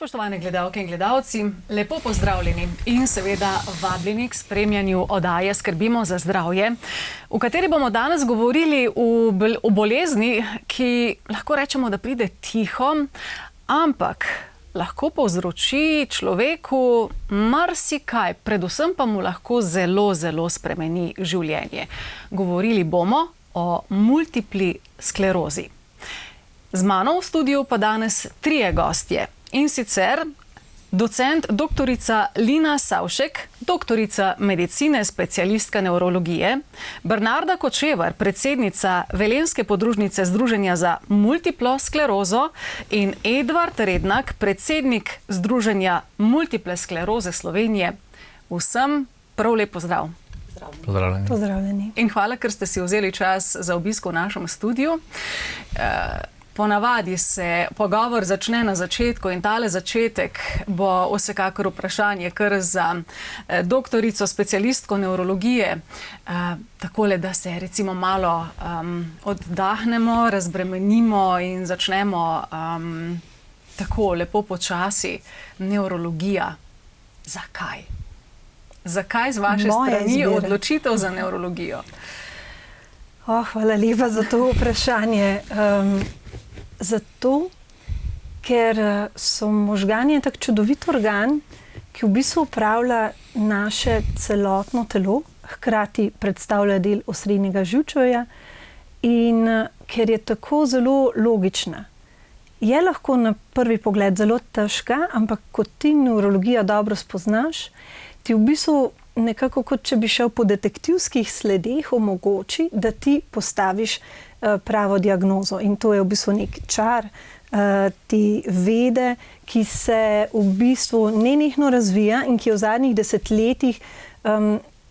Spoštovane gledalke in gledalci, lepo pozdravljeni in seveda vabljeni k spremljanju oddaje Skrbimo za zdravje, v kateri bomo danes govorili o bolezni, ki lahko rečemo, da pride tiho, ampak lahko povzroči človeku marsikaj, predvsem pa mu lahko zelo, zelo spremeni življenje. Govorili bomo o multipli sklerozi. Z mano v studiu pa danes trije gostje. In sicer docent doktorica Lina Savšek, doktorica medicine, specialistka nevrologije, Bernarda Kočevar, predsednica Velenjske podružnice Združenja za multiplo sklerozo in Edvard Rednak, predsednik Združenja multiple skleroze Slovenije. Vsem prav lep pozdrav. Pozdravljeni. Pozdravljeni. In hvala, ker ste si vzeli čas za obisk v našem studiu. Ponavadi se pogovor začne na začetku in tale začetek bo vsekakor vprašanje kar za doktorico, specialistko nevrologije. Takole, da se recimo malo oddahnemo, razbremenimo in začnemo tako lepo počasi. Nevrologija. Zakaj? Zakaj z vaše strani odločitev za nevrologijo? Hvala lepa za to vprašanje. Zato, ker so možgani tak čudovit organ, ki v bistvu upravlja naše celotno telo, hkrati predstavlja del osrednjega živčevja in ker je tako zelo logična. Je lahko na prvi pogled zelo težka, ampak ko ti nevrologijo dobro spoznaš, ti v bistvu nekako kot če bi šel po detektivskih sledeh omogoči, da ti postaviš pravo diagnozo. In to je v bistvu nek čar te vede, ki se v bistvu nenehno razvija in ki je v zadnjih desetletjih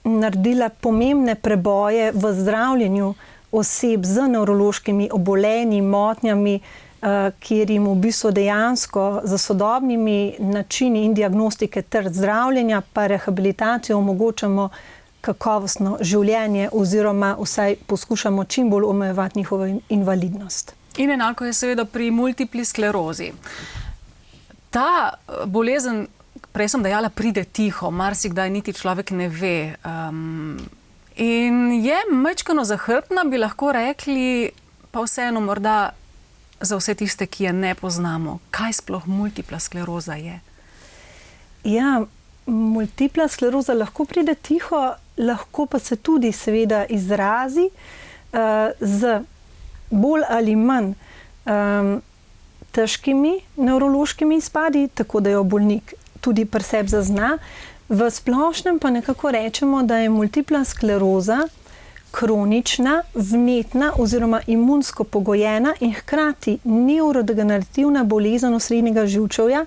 naredila pomembne preboje v zdravljenju oseb z nevrološkimi obolenji, motnjami, kjer jim v bistvu dejansko za sodobnimi načini in diagnostike ter zdravljenja pa rehabilitacijo omogočamo kakovostno življenje oziroma vsaj poskušamo čim bolj omejevati njihovo invalidnost. In enako je seveda pri multipli sklerozi. Ta bolezen, prej sem dejala, pride tiho, marsikdaj niti človek ne ve. In je majčkeno zahrbtna, bi lahko rekli, pa vseeno morda za vse tiste, ki je ne poznamo. Kaj sploh multipla skleroza je? Ja, multipla skleroza lahko pride tiho, lahko pa se tudi seveda izrazi z bolj ali manj težkimi nevrološkimi izpadi, tako da jo bolnik tudi pri sebi zazna. V splošnem pa nekako rečemo, da je multipla skleroza kronična, vnetna oziroma imunsko pogojena in hkrati nevrodegenerativna bolezen osrednjega živčevja,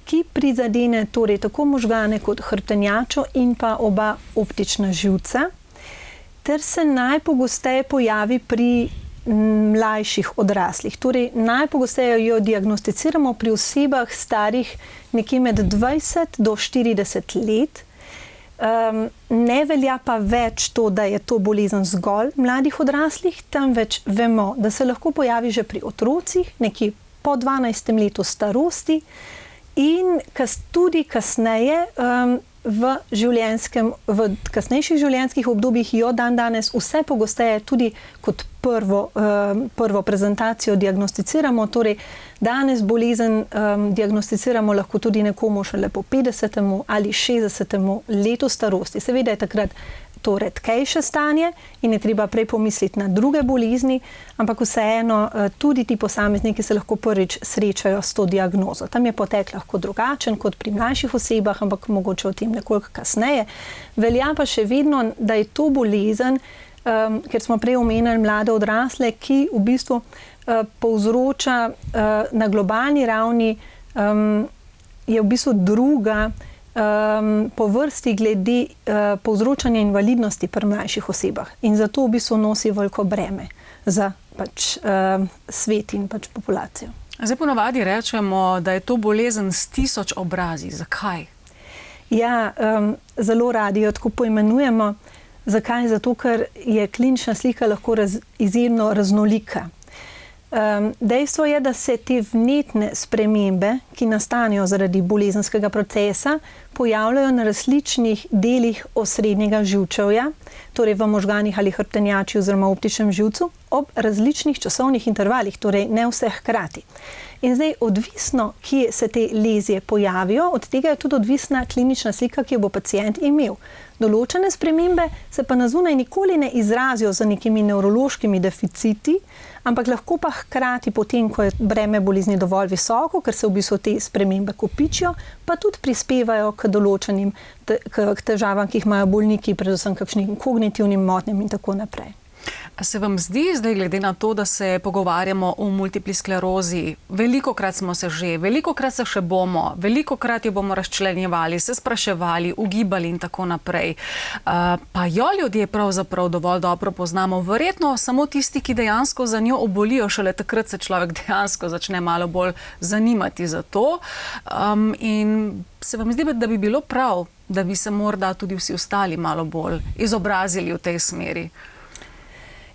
ki prizadene torej tako možgane kot hrbtenjačo in pa oba optična živca, ter se najpogosteje pojavi pri mlajših odraslih. Torej, najpogosteje jo diagnosticiramo pri osebah starih nekje med 20 do 40 let. Ne velja pa več to, da je to bolezen zgolj mladih odraslih, temveč vemo, da se lahko pojavi že pri otrocih, nekje po 12. letu starosti in tudi kasneje v kasnejših življenjskih obdobjih jo danes vse pogosteje tudi kot prvo prezentacijo diagnosticiramo. Torej, danes bolezen diagnosticiramo lahko tudi nekomu šele po 50. ali 60. letu starosti. Seveda je takrat to redkejše stanje in je treba prej pomisliti na druge bolezni, ampak vseeno tudi ti posamezniki se lahko prvič srečajo s to diagnozo. Tam je potek lahko drugačen kot pri mlajših osebah, ampak mogoče o tem nekoliko kasneje. Velja pa še vedno, da je to bolezen, ker smo prej omenjali mlade odrasle, ki v bistvu povzroča na globalni ravni, je v bistvu druga po vrsti glede povzročanja invalidnosti pri mlajših osebah. In zato v bistvu nosi veliko breme za svet in populacijo. Zdaj ponavadi rečemo, da je to bolezen s 1000 obrazi. Zakaj? Ja, zelo radi jo tako poimenujemo. Zakaj? Zato, ker je klinična slika lahko izjemno raznolika. Dejstvo je, da se te vnetne spremembe, ki nastanejo zaradi bolezenskega procesa, pojavljajo na različnih delih osrednjega živčevja, torej v možganih ali hrbtenjači oziroma optičnem živcu, ob različnih časovnih intervalih, torej ne vse hkrati. In zdaj, odvisno, kje se te lezije pojavijo, od tega je tudi odvisna klinična slika, ki jo bo pacient imel. Določene spremembe se pa na zunaj nikoli ne izrazijo z nekimi nevrološkimi deficiti, ampak lahko pa hkrati potem, ko je breme bolezni dovolj visoko, ker se v bistvu te spremembe kopičijo, pa tudi prispevajo k določenim težavam, ki jih imajo bolniki, predvsem kakšnim kognitivnim motnjam in tako naprej. A se vam zdi zdaj, glede na to, da se pogovarjamo o multipli sklerozi, velikokrat smo se že, velikokrat se še bomo, velikokrat jo bomo razčlenjevali, se spraševali, ugibali in tako naprej. Pa jo ljudje pravzaprav dovolj dobro poznamo. Verjetno samo tisti, ki dejansko za njo obolijo, šele takrat se človek dejansko začne malo bolj zanimati za to. In se vam zdi, da bi bilo prav, da bi se morda tudi vsi ostali malo bolj izobrazili v tej smeri?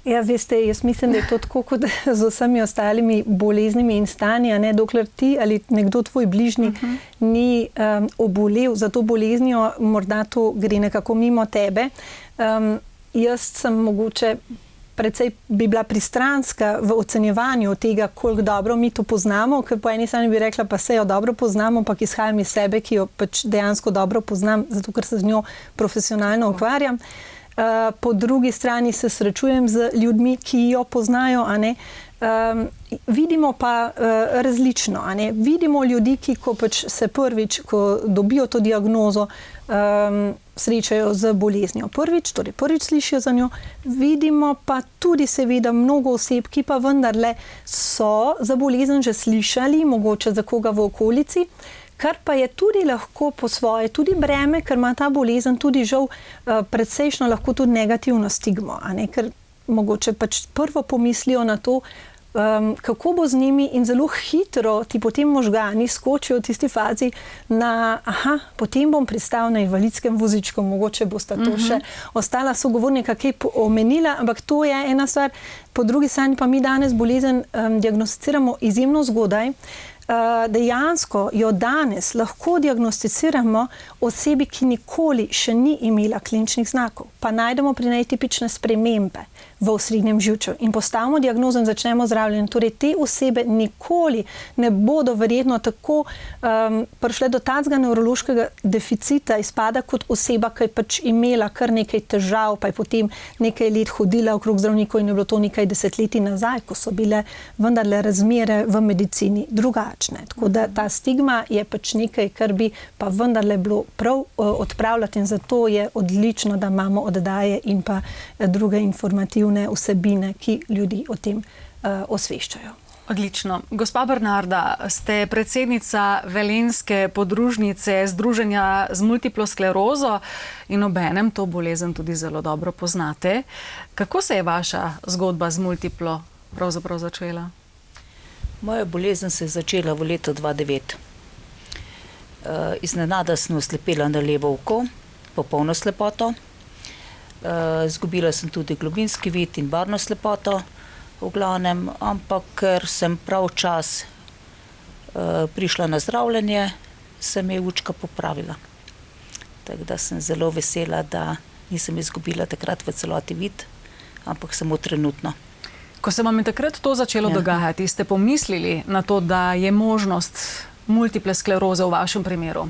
Ja, veste, jaz mislim, da je to tako kot z vsemi ostalimi boleznimi in stanji, ne, dokler ti ali nekdo tvoj bližnji ni obolel za to boleznijo, morda to gre nekako mimo tebe. Jaz sem mogoče precej bi bila pristranska v ocenjevanju tega, koliko dobro mi to poznamo, ker po eni strani bi rekla, pa se jo dobro poznamo, ampak izhajam iz sebe, ki jo pač dejansko dobro poznam, zato ker se z njo profesionalno ukvarjam. Po drugi strani se srečujem z ljudmi, ki jo poznajo, a ne. Vidimo pa različno, a ne. Vidimo ljudi, ki ko pač se prvič, ko dobijo to diagnozo, srečajo z boleznijo prvič, torej prvič slišijo za njo. Vidimo pa tudi seveda mnogo oseb, ki pa vendarle so za bolezen že slišali, mogoče za koga v okolici, kar pa je tudi lahko po svoje tudi breme, ker ima ta bolezen tudi žal predsejšno lahko tudi negativno stigmo, a ne, ker mogoče pač prvo pomislijo na to, kako bo z njimi in zelo hitro ti potem možgani skočijo v tisti fazi na, potem bom pristal na invalidskem vozičku, mogoče bosta to še ostala sogovornika kaj omenila, ampak to je ena stvar. Po drugi strani pa mi danes bolezen diagnosticiramo izjemno zgodaj. Dejansko jo danes lahko diagnosticiramo osebi, ki nikoli še ni imela kliničnih znakov, pa najdemo pri njej tipične spremembe v osrednjem živču in postavimo diagnozo in začnemo zdravljenje. Torej, te osebe nikoli ne bodo verjetno tako prišle do takega nevrološkega deficita, izpada kot oseba, ki je pač imela kar nekaj težav, pa je potem nekaj let hodila okrog zdravnikov in je bilo to nekaj desetletij nazaj, ko so bile vendarle razmere v medicini drugačne. Tako da ta stigma je pač nekaj, kar bi pa vendarle bilo prav odpravljati in zato je odlično, da imamo oddaje in pa druge informativne vsebine, ki ljudi o tem osveščajo. Odlično. Gospa Bernarda, ste predsednica Velenjske podružnice Združenja z multiplo sklerozo in obenem to bolezen tudi zelo dobro poznate. Kako se je vaša zgodba z multiplo pravzaprav začela? Moja bolezen se je začela v letu 2009. Iznenada sem oslepela na levo oko, popolno slepoto. Izgubila sem tudi globinski vid in barvno slepoto, v glavnem, ampak ker sem prav čas prišla na zdravljenje, se mi je učka popravila. Tako da sem zelo vesela, da nisem izgubila takrat v celoti vid, ampak samo trenutno. Ko se vam je takrat to začelo dogajati, ste pomislili na to, da je možnost multiple skleroze v vašem primeru?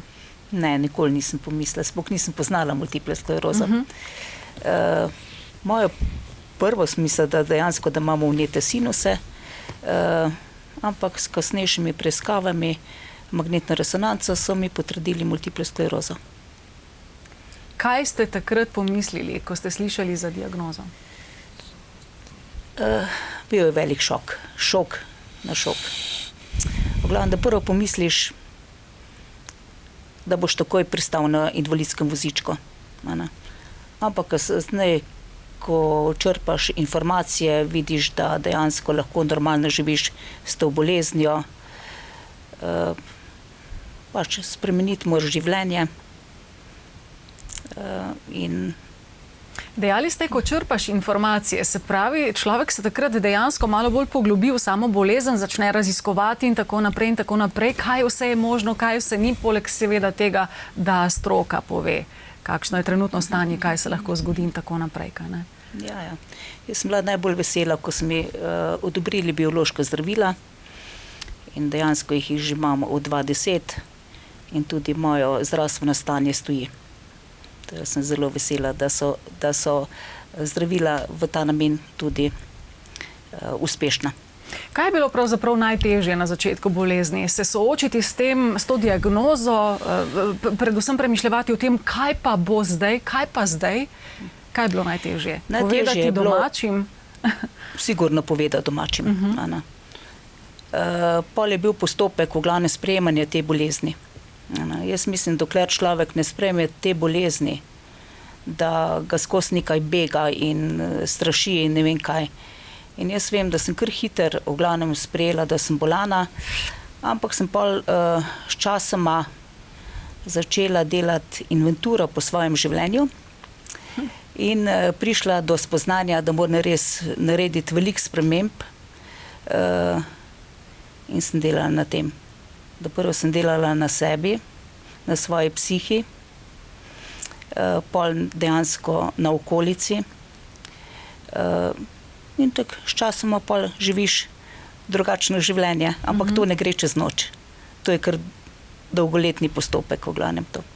Ne, nikoli nisem pomislila, sploh nisem poznala multiple skleroze. Moja prvo smisla, da dejansko, da imamo vnete sinuse, ampak s kasnejšimi preiskavami, magnetno resonanco, so mi potrdili multiplo sklerozo. Kaj ste takrat pomislili, ko ste slišali za diagnozo? Bil je velik šok. Šok na šok. V glavnem, da prvo pomisliš, da boš takoj pristal na invalidskem vozičku. Ampak zdaj, ko črpaš informacije, vidiš, da dejansko lahko normalno živiš s to boleznijo. Pač spremeniti moraš življenje in Dejali ste, ko črpaš informacije, se pravi, človek se takrat dejansko malo bolj poglobi v samo bolezen, začne raziskovati in tako naprej, kaj vse je možno, kaj vse ni, poleg seveda tega, da stroka pove, kakšno je trenutno stanje, kaj se lahko zgodi in tako naprej. Kaj ne? Ja. Jaz sem bila najbolj vesela, ko so mi odobrili biološka zdravila in dejansko jih že imamo od 20 in tudi mojo zdravstveno stanje stoji. Jaz sem zelo vesela, da so zdravila v ta namen tudi uspešna. Kaj je bilo pravzaprav najtežje na začetku bolezni? Se soočiti s tem, s to diagnozo, predvsem premišljati o tem, kaj pa bo zdaj, kaj pa zdaj? Kaj je bilo najtežje? Povedati domačim? Sigurno povedati domačim. Pol je bil postopek v glavnem sprejemanja te bolezni. Jaz mislim, dokler človek ne sprejme te bolezni, da ga skozi nekaj bega in straši in ne vem kaj. In jaz vem, da sem kar hiter v glavnem sprejela, da sem bolana, ampak sem pol s časoma začela delati inventuro po svojem življenju in prišla do spoznanja, da moram res narediti veliko sprememb in sem delala na tem. Prvo sem delala na sebi, na svoji psihi, pol dejansko na okolici in tako s časoma pol živiš drugačno življenje, ampak to ne gre čez noč. To je kar dolgoletni postopek v glavnem to.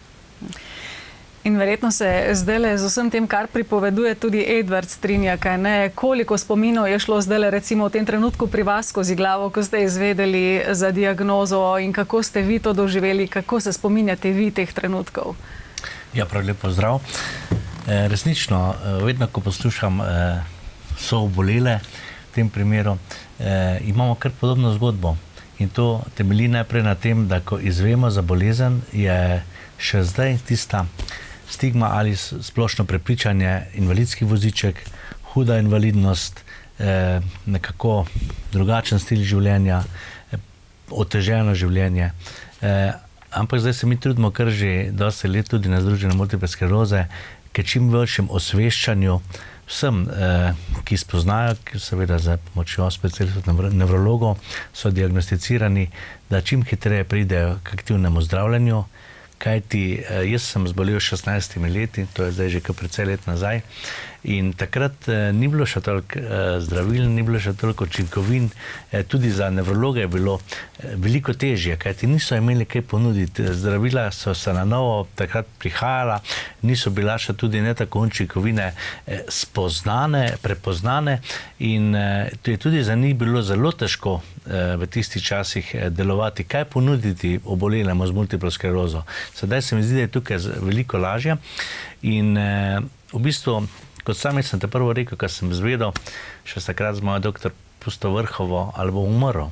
In verjetno se zdajle z vsem tem, kar pripoveduje tudi Edvard, strinja, kaj ne? Koliko spominov je šlo zdajle recimo v tem trenutku pri vas skozi glavo, ko ste izvedeli za diagnozo in kako ste vi to doživeli, kako se spominjate vi teh trenutkov? Ja, prav lepo zdrav. Resnično, vedno, ko poslušam so obolele, v tem primeru, imamo kar podobno zgodbo. In to temelji najprej na tem, da ko izvemo za bolezen, je še zdaj tista stigma ali splošno prepričanje, invalidski voziček, huda invalidnost, nekako drugačen stil življenja, oteženo življenje. Ampak zdaj se mi trudimo kar že dosti let tudi na Združenju multiple skleroze, k čim veljšem osveščanju vsem, ki spoznajo, seveda za pomočjo specialistov nevrologov, so diagnosticirani, da čim hitreje pridejo k aktivnemu zdravljenju. Kajti jaz sem zbolel 16 leti, to je zdaj že kar precej let nazaj, in takrat ni bilo še toliko zdravil, ni bilo še toliko učinkovin, tudi za nevrologe je bilo veliko težje, kajti niso imeli kaj ponuditi. Zdravila so se na novo takrat prihajala, niso bila še tudi ne tako učinkovine spoznane, prepoznane in to je tudi za njih bilo zelo težko v tistih časih delovati, kaj ponuditi obolelemu z multiplo sklerozo. Sedaj se mi zdi, da je tukaj veliko lažje in v bistvu, kot sam sem te prvo rekel, ko sem zvedel, še takrat z mojo doktor Pustovrhovo, ali bo umrl.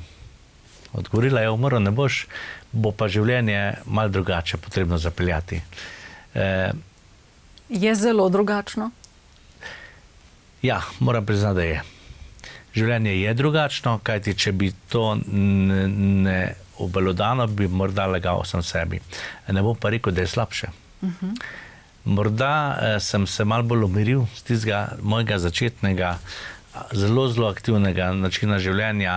Odgovorila je, umrl ne boš, bo pa življenje malo drugače potrebno zapeljati. Je zelo drugačno? Ja, moram priznati, da je. Življenje je drugačno, kajti če bi to ne obelodano, bi morda lagal sem sebi. Ne bom pa rekel, da je slabše. Morda sem se malo bolj umiril z tistega mojega začetnega, zelo aktivnega načina življenja,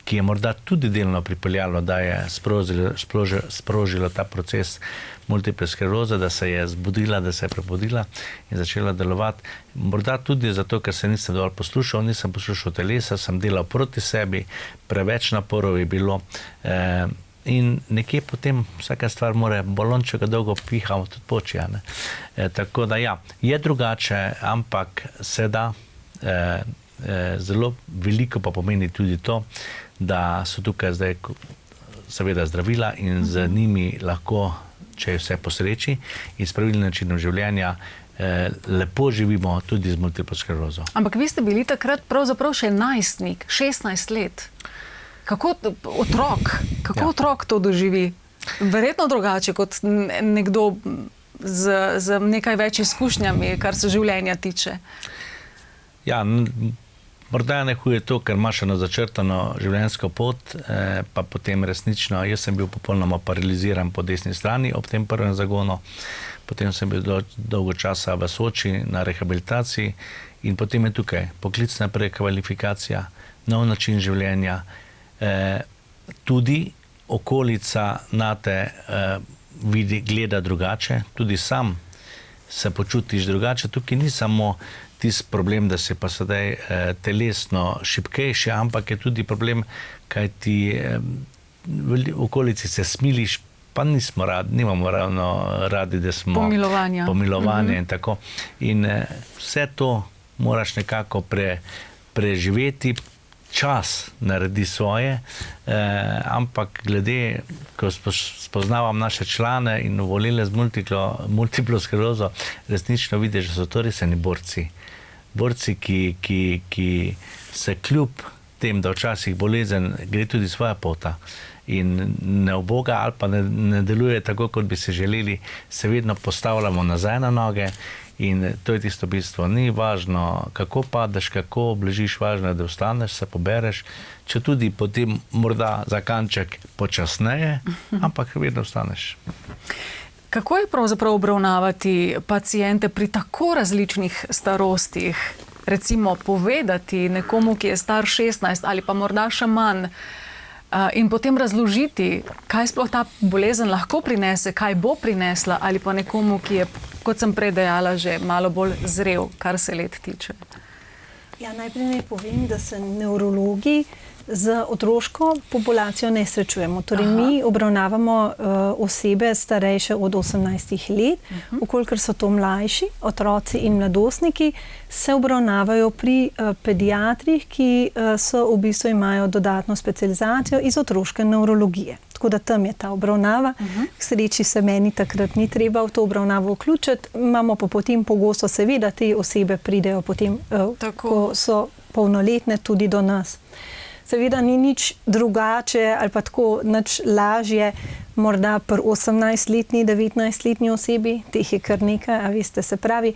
ki je morda tudi delno pripeljalo, da je sprožilo ta proces multiple skleroze, da se je zbudila, da se je prebudila in začela delovati. Morda tudi zato, ker se nisem dovolj poslušal, nisem poslušal telesa, sem delal proti sebi, preveč naporov je bilo in nekje potem vsaka stvar mora balonček dolgo piha, tudi počija. Tako da ja, je drugače, ampak se da. Zelo veliko pa pomeni tudi to, da so tukaj zdaj seveda zdravila in z njimi lahko, če je vse po sreči in s pravilnim načinom življenja, lepo živimo tudi z multiplo sklerozo. Ampak vi ste bili takrat pravzaprav še najstnik, 16 let. Kako otrok to doživi? Verjetno drugače kot nekdo z nekaj več izkušnjami, kar se življenja tiče. Ja, Morda je najhuje to, ker imaš eno začrtano življenjsko pot, pa potem resnično, jaz sem bil popolnoma paraliziran po desni strani ob tem prvem zagonu, potem sem bil dolgo časa v Soči na rehabilitaciji in potem je tukaj poklicna prekvalifikacija, nov način življenja, tudi okolica nate gleda drugače, tudi sam se počutiš drugače, tukaj ni samo tisti problem, da si pa sedaj telesno šibkejši, ampak je tudi problem, kaj ti v okolici se smiliš, pa nimamo ravno radi, da smo pomilovanje in tako. In vse to moraš nekako preživeti, čas naredi svoje, ampak glede, ko spoznavam naše člane in obolele z multiplo sklerozo, resnično vidiš, da so to resni borci. Borci, ki se kljub tem, da včasih bolezen gre tudi svoja pota in ne uboga ali pa ne deluje tako, kot bi se želeli, se vedno postavljamo nazaj na noge in to je tisto bistvo. Ni važno, kako padeš, kako obležiš, važno je, da vstaneš, se pobereš, če tudi potem morda za kanček počasneje, ampak vedno vstaneš. Kako je pravzaprav obravnavati paciente pri tako različnih starostih? Recimo povedati nekomu, ki je star 16 ali pa morda še manj, in potem razložiti, kaj sploh ta bolezen lahko prinese, kaj bo prinesla, ali pa nekomu, ki je, kot sem prej dejala, že malo bolj zrel, kar se let tiče. Ja, najprej naj povem, da se nevrologi z otroško populacijo ne srečujemo. Torej, mi obravnavamo osebe starejše od 18 let, ukolikor so to mlajši, otroci in mladostniki, se obravnavajo pri pediatrih, ki so v bistvu imajo dodatno specializacijo iz otroške nevrologije. Tako da tam je ta obravnava. K sreči se meni takrat ni treba v to obravnavo vključiti. Imamo pa potem pogosto, seveda, te osebe pridejo potem, ko so polnoletne, tudi do nas. Seveda ni nič drugače ali pa tako nič lažje, morda pri 18-letni, 19-letni osebi, teh je kar nekaj, a veste, se pravi.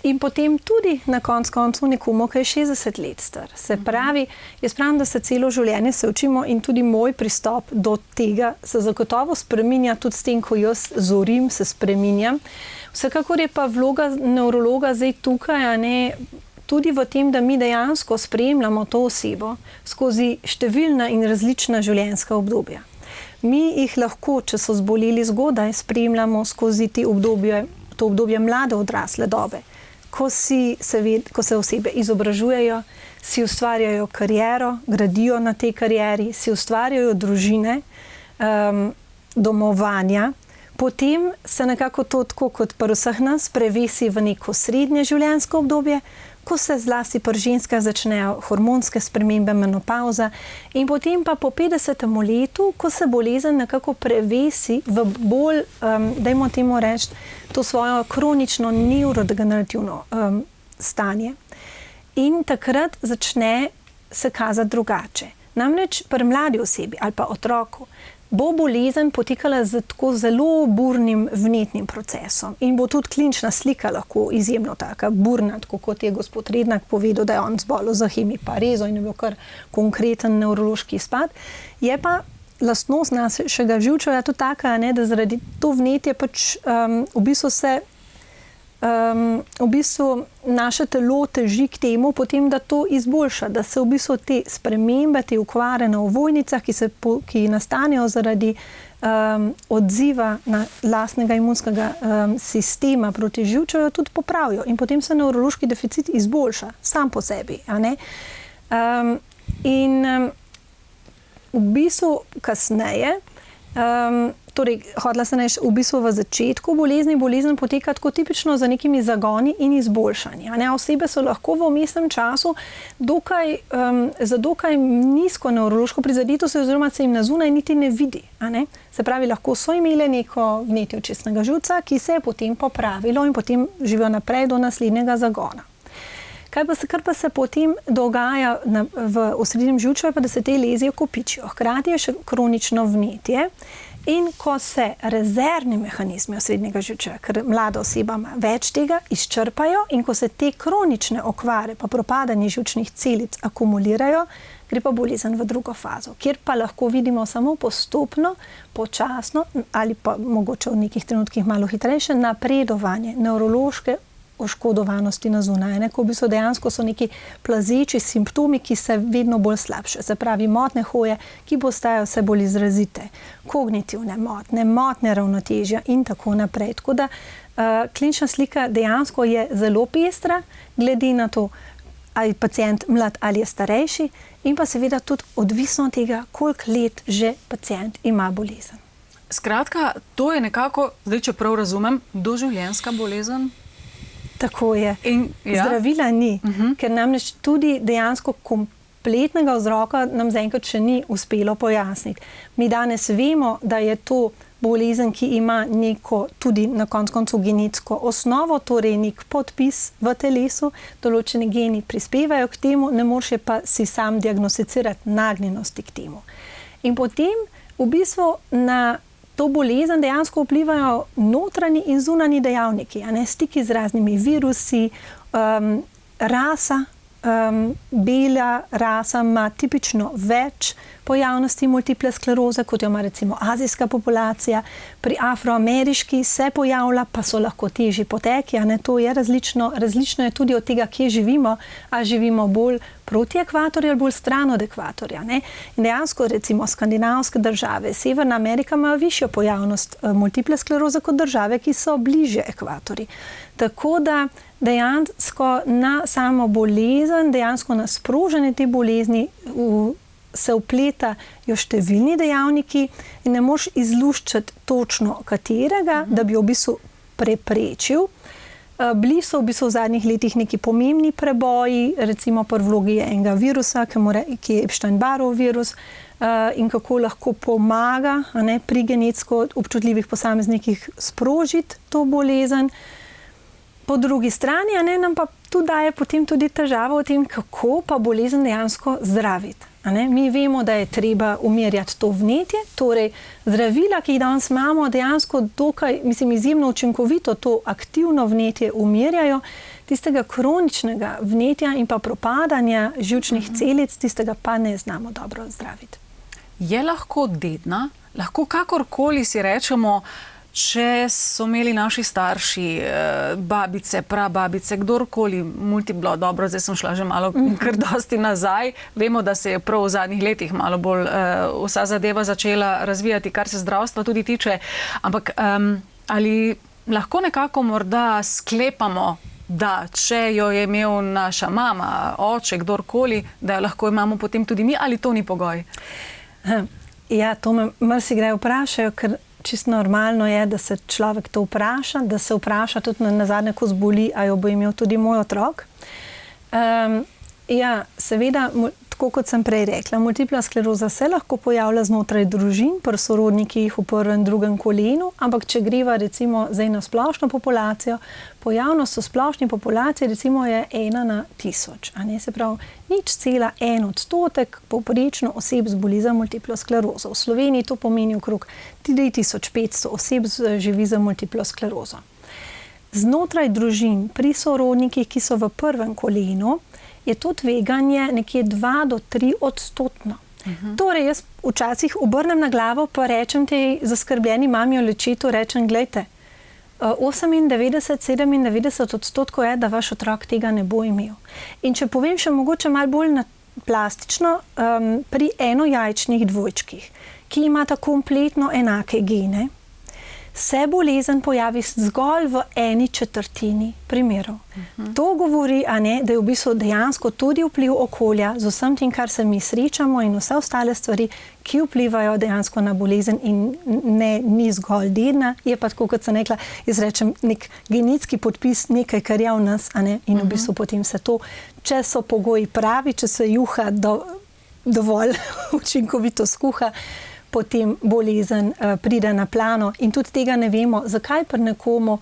In potem tudi na koncu nekomu, ki je 60 let star. Se pravi, jaz pravim, da se celo življenje se učimo in tudi moj pristop do tega se zagotovo spreminja, tudi s tem, ko jaz zorim, se spreminjam. Vsekakor je pa vloga nevrologa zdaj tukaj, a ne, tudi v tem, da mi dejansko spremljamo to osebo skozi številna in različna življenjska obdobja. Mi jih lahko, če so zboleli zgodaj, spremljamo skozi to obdobje mlade odrasle dobe, ko se osebe izobražujejo, si ustvarjajo kariero, gradijo na tej karieri, si ustvarjajo družine, domovanja, potem se nekako to tako kot pri vseh nas prevesi v neko srednje življenjsko obdobje, ko se zlasti pri ženskah začnejo hormonske spremembe, menopavza in potem pa po 50. letu, ko se bolezen nekako prevesi v bolj, dajmo temu reči, to svojo kronično nevrodegenerativno stanje. In takrat začne se kazati drugače. Namreč pri mladi osebi ali pa otroku bo bolezen potekala z tako zelo burnim vnetnim procesom in bo tudi klinična slika lahko izjemno taka burna, tako kot je gospod Rednak povedal, da je on zbolel za hemiparezo in je bil kar konkreten nevrološki izpad. Je pa lastnost našega živčevja tudi taka, ne, da zaradi to vnetje pač v bistvu naše telo teži k temu potem, da to izboljša, da se v bistvu te spremembe, te okvare na ovojnicah, ki nastanejo zaradi odziva na lastnega imunskega sistema proti živčevju, tudi popravijo in potem se nevrološki deficit izboljša sam po sebi. A ne? In v bistvu kasneje, torej, hodila se reči, v bistvu v začetku bolezen poteka tako tipično za nekimi zagoni in izboljšanji. Osebe so lahko v vmesnem času za dokaj nizko nevrološko prizadetost oziroma se jim na zunaj niti ne vidi. Se pravi, lahko so imele neko vnetje očesnega živca, ki se je potem popravilo in potem živijo naprej do naslednjega zagona. Kar pa se potem dogaja v osrednjem živčevju, pa da se te lezije kopičijo. Hkrati je še kronično vnetje In ko se rezervni mehanizmi osrednjega živčevja, ker mlada oseba ima več tega, izčrpajo in ko se te kronične okvare pa propadanje živčnih celic akumulirajo, gre pa bolezen v drugo fazo, kjer pa lahko vidimo samo postopno, počasno ali pa mogoče v nekih trenutkih malo hitrejše napredovanje nevrološke oškodovanosti na zunaj, ko v bistvu dejansko so neki plazeči simptomi, ki se vedno bolj slabše. Se pravi, motne hoje, ki postajajo vse bolj izrazite, kognitivne motne, motne ravnotežja in tako naprej. Tako da klinična slika dejansko je zelo pestra, glede na to, ali je pacient mlad ali je starejši, in pa seveda tudi odvisno od tega, koliko let že pacient ima bolezen. Skratka, to je nekako, zdaj če prav razumem, doživljenjska bolezen? Tako je. Zdravila ni, ker namreč tudi dejansko kompletnega vzroka nam zaenkrat še ni uspelo pojasniti. Mi danes vemo, da je to bolezen, ki ima neko tudi na koncu genetsko osnovo, torej nek podpis v telesu, določeni geni prispevajo k temu, ne moreš pa si sam diagnosticirati nagnjenosti k temu. In potem v bistvu na to bolezen dejansko vplivajo notranji in zunanji dejavniki, stiki z raznimi virusi, rasa, bela rasa ima tipično več pojavnosti multiple skleroze, kot jo ima recimo azijska populacija, pri afroameriški se pojavlja, pa so lahko težji poteki, to je različno je tudi od tega, kje živimo, a živimo bolj proti ekvatorju ali bolj stran od ekvatorja. In dejansko recimo skandinavske države, Severna Amerika imajo višjo pojavnost multiple skleroze kot države, ki so bližje ekvatorju. Tako da dejansko na samo bolezen, dejansko na sprožanje te bolezni se vpletajo številni dejavniki in ne moš izluščati točno katerega, da bi v bistvu preprečil. Bili so v bistvu v zadnjih letih neki pomembni preboji, recimo pri vlogi enega virusa, ki je Epstein-Barrov virus, in kako lahko pomaga pri genetsko občutljivih posameznikih sprožiti to bolezen. Po drugi strani nam pa tu daje potem tudi težavo o tem, kako pa bolezen dejansko zdraviti. Mi vemo, da je treba umirjati to vnetje, torej zdravila, ki jih danes imamo, dejansko dokaj, izjemno učinkovito to aktivno vnetje umirjajo, tistega kroničnega vnetja in pa propadanja živčnih celic, tistega pa ne znamo dobro zdraviti. Je lahko dedna, lahko kakorkoli si rečemo, če so imeli naši starši, babice, prababice, kdorkoli, multiplo, dobro, zdaj sem šla že malo kar dosti nazaj, vemo, da se je prav v zadnjih letih malo bolj vsa zadeva začela razvijati, kar se zdravstva tudi tiče, ampak ali lahko nekako morda sklepamo, da če jo je imel naša mama, oče, kdorkoli, da jo lahko imamo potem tudi mi, ali to ni pogoj? Ja, to me marsikdaj vprašajo, ker čisto normalno je, da se človek to vpraša, da se vpraša tudi nazadnje, ko zboli, a jo bo imel tudi moj otrok. Ja, seveda, tako kot sem prej rekla, multipla skleroza se lahko pojavlja znotraj družin, pri sorodnikih v prvem, drugem kolenu, ampak če greva recimo zdaj na splošno populacijo, pojavnost v splošni populaciji recimo je 1 na 1000. Se pravi, 0,1% povprečno oseb zboli za multiplo sklerozo. V Sloveniji to pomeni okrog 3500 oseb živi za multiplo sklerozo. Znotraj družin pri sorodnikih, ki so v prvem kolenu, je to tveganje nekje 2 do 3%. Torej, jaz včasih obrnem na glavo, pa rečem tej zaskrbljeni mami o lečetu, rečem, glejte, 98-97% je, da vaš otrok tega ne bo imel. In če povem še mogoče malo bolj plastično, pri enojajčnih dvojčkih, ki imata kompletno enake gene, se bolezen pojavi zgolj v 1/4 primerov. To govori, da je v bistvu dejansko tudi vpliv okolja z vsem tem, kar se mi srečamo in vse ostale stvari, ki vplivajo dejansko na bolezen in ni zgolj dedna, je pa tako, kot sem rekla, izrečem nek genetski podpis, nekaj, kar je v nas, in v bistvu potem se to, če so pogoji pravi, če se juha dovolj učinkovito skuha, potem bolezen pride na plano in tudi tega ne vemo, zakaj pri nekomu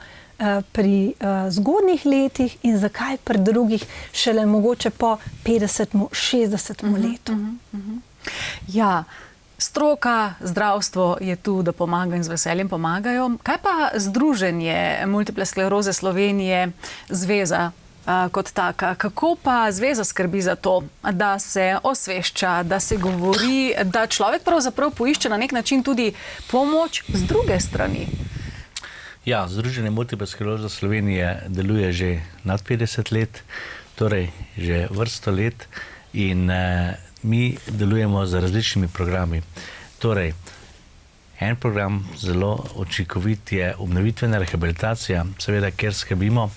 pri zgodnjih letih in zakaj pri drugih šele mogoče po 50-60 letu. Ja, Stroka, zdravstvo je tu, da pomaga in z veseljem pomagajo. Kaj pa Združenje Multiple skleroze Slovenije, zveza kot taka? Kako pa zveza skrbi za to, da se osvešča, da se govori, da človek pravzaprav poišče na nek način tudi pomoč z druge strani? Ja, Združenje Multiple skleroze Slovenije deluje že nad 50 let, torej že vrsto let in mi delujemo z različnimi programi. Torej, en program zelo učinkovit je obnovitvena rehabilitacija, seveda, kjer skrbimo,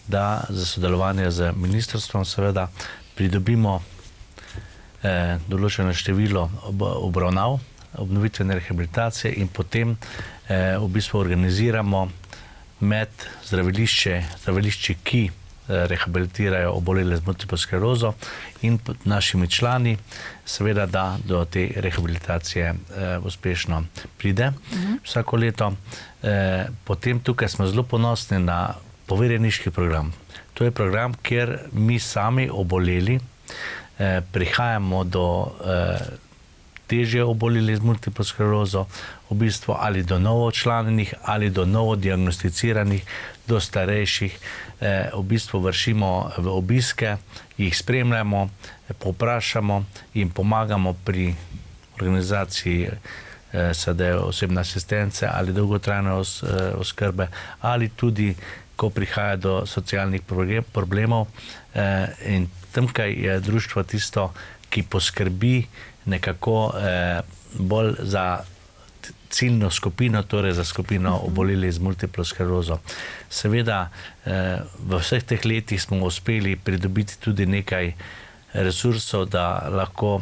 da za sodelovanje z ministrstvom seveda pridobimo določeno število obravnav obnovitvene rehabilitacije in potem v bistvu organiziramo med zdravilišči, ki rehabilitirajo obolele z multiplo sklerozo in našimi člani, seveda, da do te rehabilitacije uspešno pride vsako leto. Potem tukaj smo zelo ponosni na poverjeniški program. To je program, kjer mi sami oboleli prihajamo do težje oboleli z multiplo sklerozo, v bistvu ali do novočlanjenih ali do novodiagnosticiranih, do starejših, v bistvu vršimo v obiske, jih spremljamo, povprašamo in pomagamo pri organizaciji osebne asistence ali dolgotrajne oskrbe, ali tudi, ko prihaja do socialnih problemov. In tamkaj je društvo tisto, ki poskrbi nekako bolj za ciljno skupino, torej za skupino obolelih z multiplo sklerozo. Seveda, v vseh teh letih smo uspeli pridobiti tudi nekaj resursov, da lahko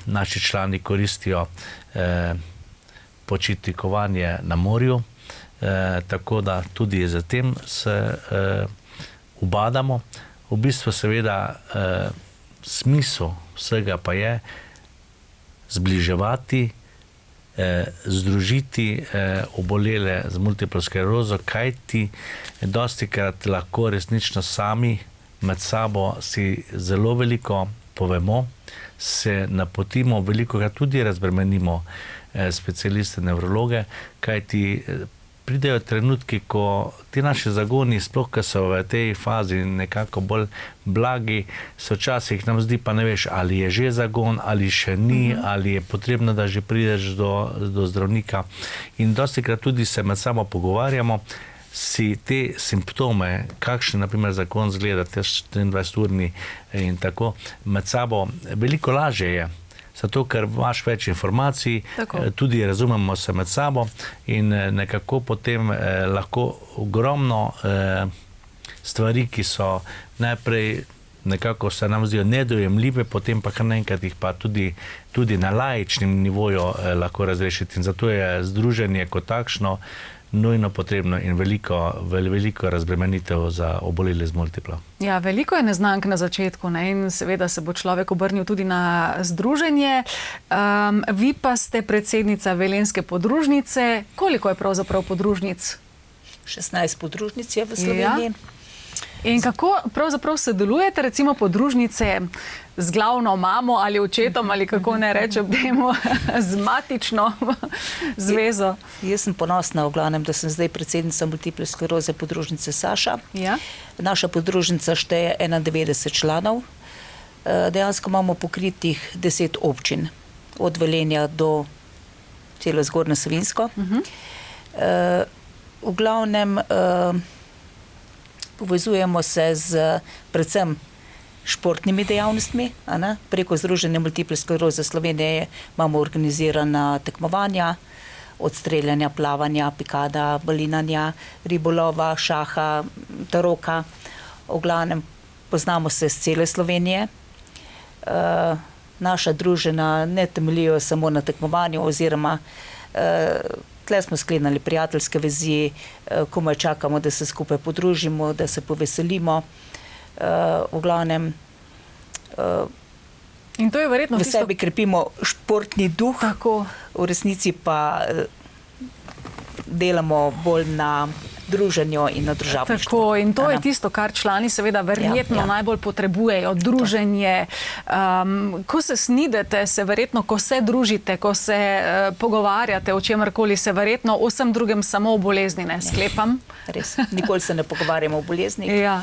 naši člani koristijo počitnikovanje na morju, tako da tudi za tem se ubadamo. V bistvu seveda smisel vsega pa je zbliževati, združiti obolele z multiplo sklerozo, kajti dostikrat lahko resnično sami med sabo si zelo veliko povemo, se napotimo, velikokrat tudi razbremenimo specialiste, nevrologe, kajti pridejo trenutki, ko ti naši zagoni, sploh ko so v tej fazi nekako bolj blagi, se včasih nam zdi, pa ne veš, ali je že zagon, ali še ni, ali je potrebno, da že prideš do zdravnika. In dostikrat tudi se med sabo pogovarjamo, si te simptome, kakšen naprimer zagon zgleda, te 24-urni in tako, med sabo veliko lažje je. Zato, ker imaš več informacij, tudi razumemo se med sabo in nekako potem lahko ogromno stvari, ki so najprej nekako se nam zdijo nedojemljive, potem pa kar naenkrat jih pa tudi na laičnem nivoju lahko razrešiti. In zato je združenje kot takšno nujno potrebno in veliko razbremenitev za obolele z multiplo. Ja, veliko je neznank na začetku, ne? In seveda se bo človek obrnil tudi na združenje. Vi pa ste predsednica Velenjske podružnice. Koliko je pravzaprav podružnic? 16 podružnic je v Sloveniji. Ja. In kako pravzaprav sodelujete, recimo podružnice z glavno mamo ali očetom ali kako ne rečem temu, z matično zvezo? Jaz sem ponosna v glavnem, da sem zdaj predsednica multiple skleroze podružnice Saša. Ja. Naša podružnica šteje 91 članov. Dejansko imamo pokritih 10 občin, od Velenja do celo Zgornje Savinjsko. V glavnem povezujemo se z predvsem športnimi dejavnostmi. Preko Združenja Multiple skleroze Slovenije imamo organizirana tekmovanja, od streljanja, plavanja, pikada, balinanja, ribolova, šaha, taroka. V glavnem poznamo se z cele Slovenije. Naša družina ne temeljijo samo na tekmovanju oziroma tle smo sklenili prijateljske vezi, komaj čakamo, da se skupaj podružimo, da se poveselimo. V glavnem in to je verjetno v sebi krepimo športni duh. Tako. V resnici pa delamo bolj na druženju in na družabništvu. Tako, in to je tisto, kar člani seveda verjetno najbolj potrebujejo, druženje. Ko se snidete, se verjetno, ko se družite, ko se pogovarjate o čemarkoli, se verjetno o vsem drugem samo o bolezni ne sklepam. Res, nikoli se ne pogovarjamo o bolezni. Ja.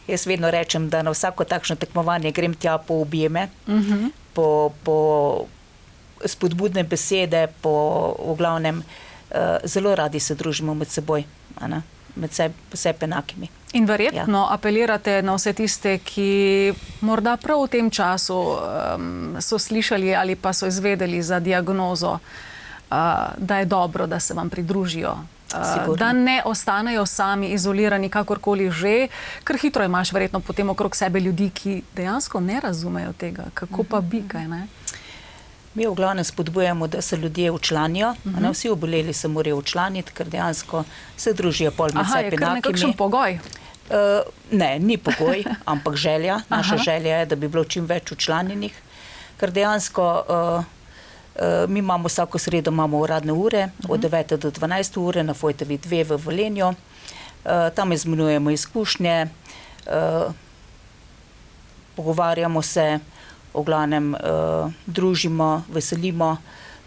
Jaz vedno rečem, da na vsako takšno tekmovanje grem tja po objeme, po spodbudne besede, v glavnem zelo radi se družimo med seboj, med sebi enakimi. In verjetno apelirate na vse tiste, ki morda prav v tem času so slišali ali pa so izvedeli za diagnozo, da je dobro, da se vam pridružijo. Sigurno. Da ne ostanejo sami izolirani, kakorkoli že, ker hitro imaš verjetno potem okrog sebe ljudi, ki dejansko ne razumejo tega, kako pa bi, kaj ne? Mi v glavnem spodbujamo, da se ljudje včlanijo, vsi oboleli se morajo včlaniti, ker dejansko se družijo pol med sebi enakimi. Je kar nekakšen pogoj? Ne, ni pogoj, ampak želja. Naša želja je, da bi bilo čim več včlanjenih, ker dejansko mi imamo vsako sredo uradne ure, od 9 do 12 ure na Fojtovi 2 v Velenju. Tam izmenjujemo izkušnje, pogovarjamo se, v glavnem družimo, veselimo,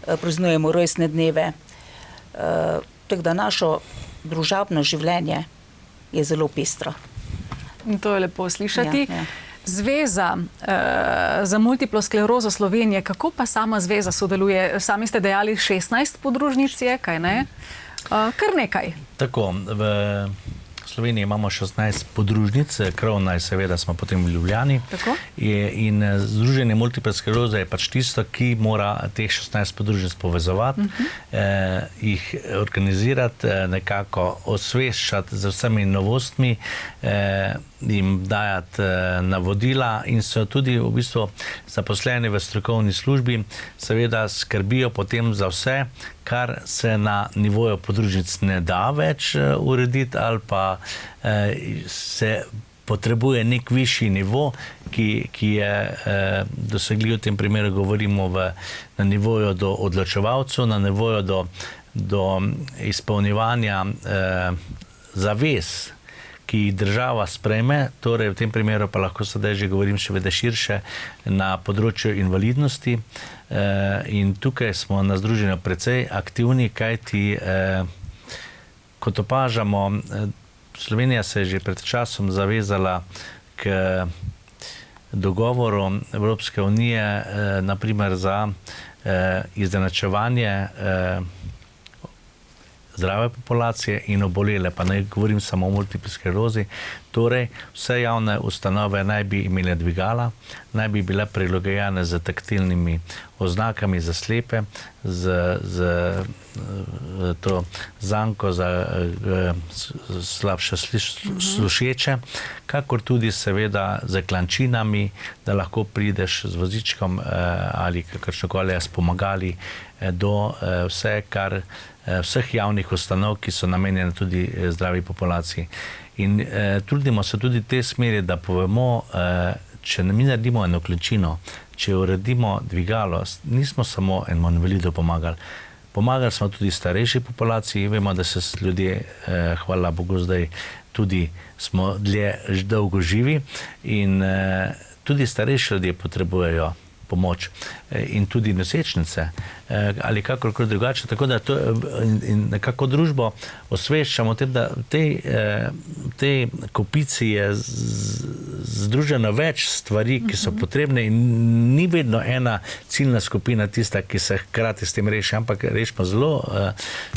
praznujemo rojstne dneve. Tako da našo družabno življenje je zelo pestro. In to je lepo slišati. Zveza za multiplo sklerozo Slovenije, kako pa sama zveza sodeluje? Sami ste dejali 16 podružnic je, kaj ne? Kar nekaj. Tako, v Sloveniji imamo 16 podružnic, krovna seveda smo potem v Ljubljani. Tako? In Združenje multiple skleroze je pač tisto, ki mora teh 16 podružnic povezovati, jih organizirati, nekako osveščati z vsemi novostmi, jim dajati navodila in so tudi v bistvu zaposleni v strokovni službi, seveda skrbijo potem za vse, kar se na nivoju podružnic ne da več urediti ali pa se potrebuje nek višji nivo, ki je dosegljiv. V tem primeru govorimo na nivoju do odločevalcev, na nivoju do izpolnjevanja zavez, ki jih država sprejme, torej v tem primeru pa lahko sedaj že govorim še širše na področju invalidnosti. In tukaj smo na združenju precej aktivni, kajti kot opažamo, Slovenija se je že pred časom zavezala k dogovoru Evropske unije, naprimer za izenačevanje zdrave populacije in obolele, pa ne govorim samo o multipli sklerozi. Torej, vse javne ustanove naj bi imele dvigala, naj bi bile prilagojene z taktilnimi oznakami za slepe, z to zanko za slabše slušeče, kakor tudi seveda z klančinami, da lahko prideš z vozičkom ali kakršnokoli s pomagali do vseh javnih ustanov, ki so namenjene tudi zdravi populaciji. In trudimo se tudi v tej smeri, da povemo, če mi naredimo eno klančino, če uredimo dvigalo, nismo samo enemu invalidu pomagali. Pomagali smo tudi starejši populaciji, vemo, da se ljudje, hvala Bogu, zdaj tudi smo dlje dolgo živi in tudi starejši ljudje potrebujejo pomoč in tudi nosečnice ali kakorkoli drugače, tako da to in nekako družbo osveščamo o tem, da v tej kopici je združeno več stvari, ki so potrebne in ni vedno ena ciljna skupina tista, ki se hkrati s tem reši, ampak rešimo zelo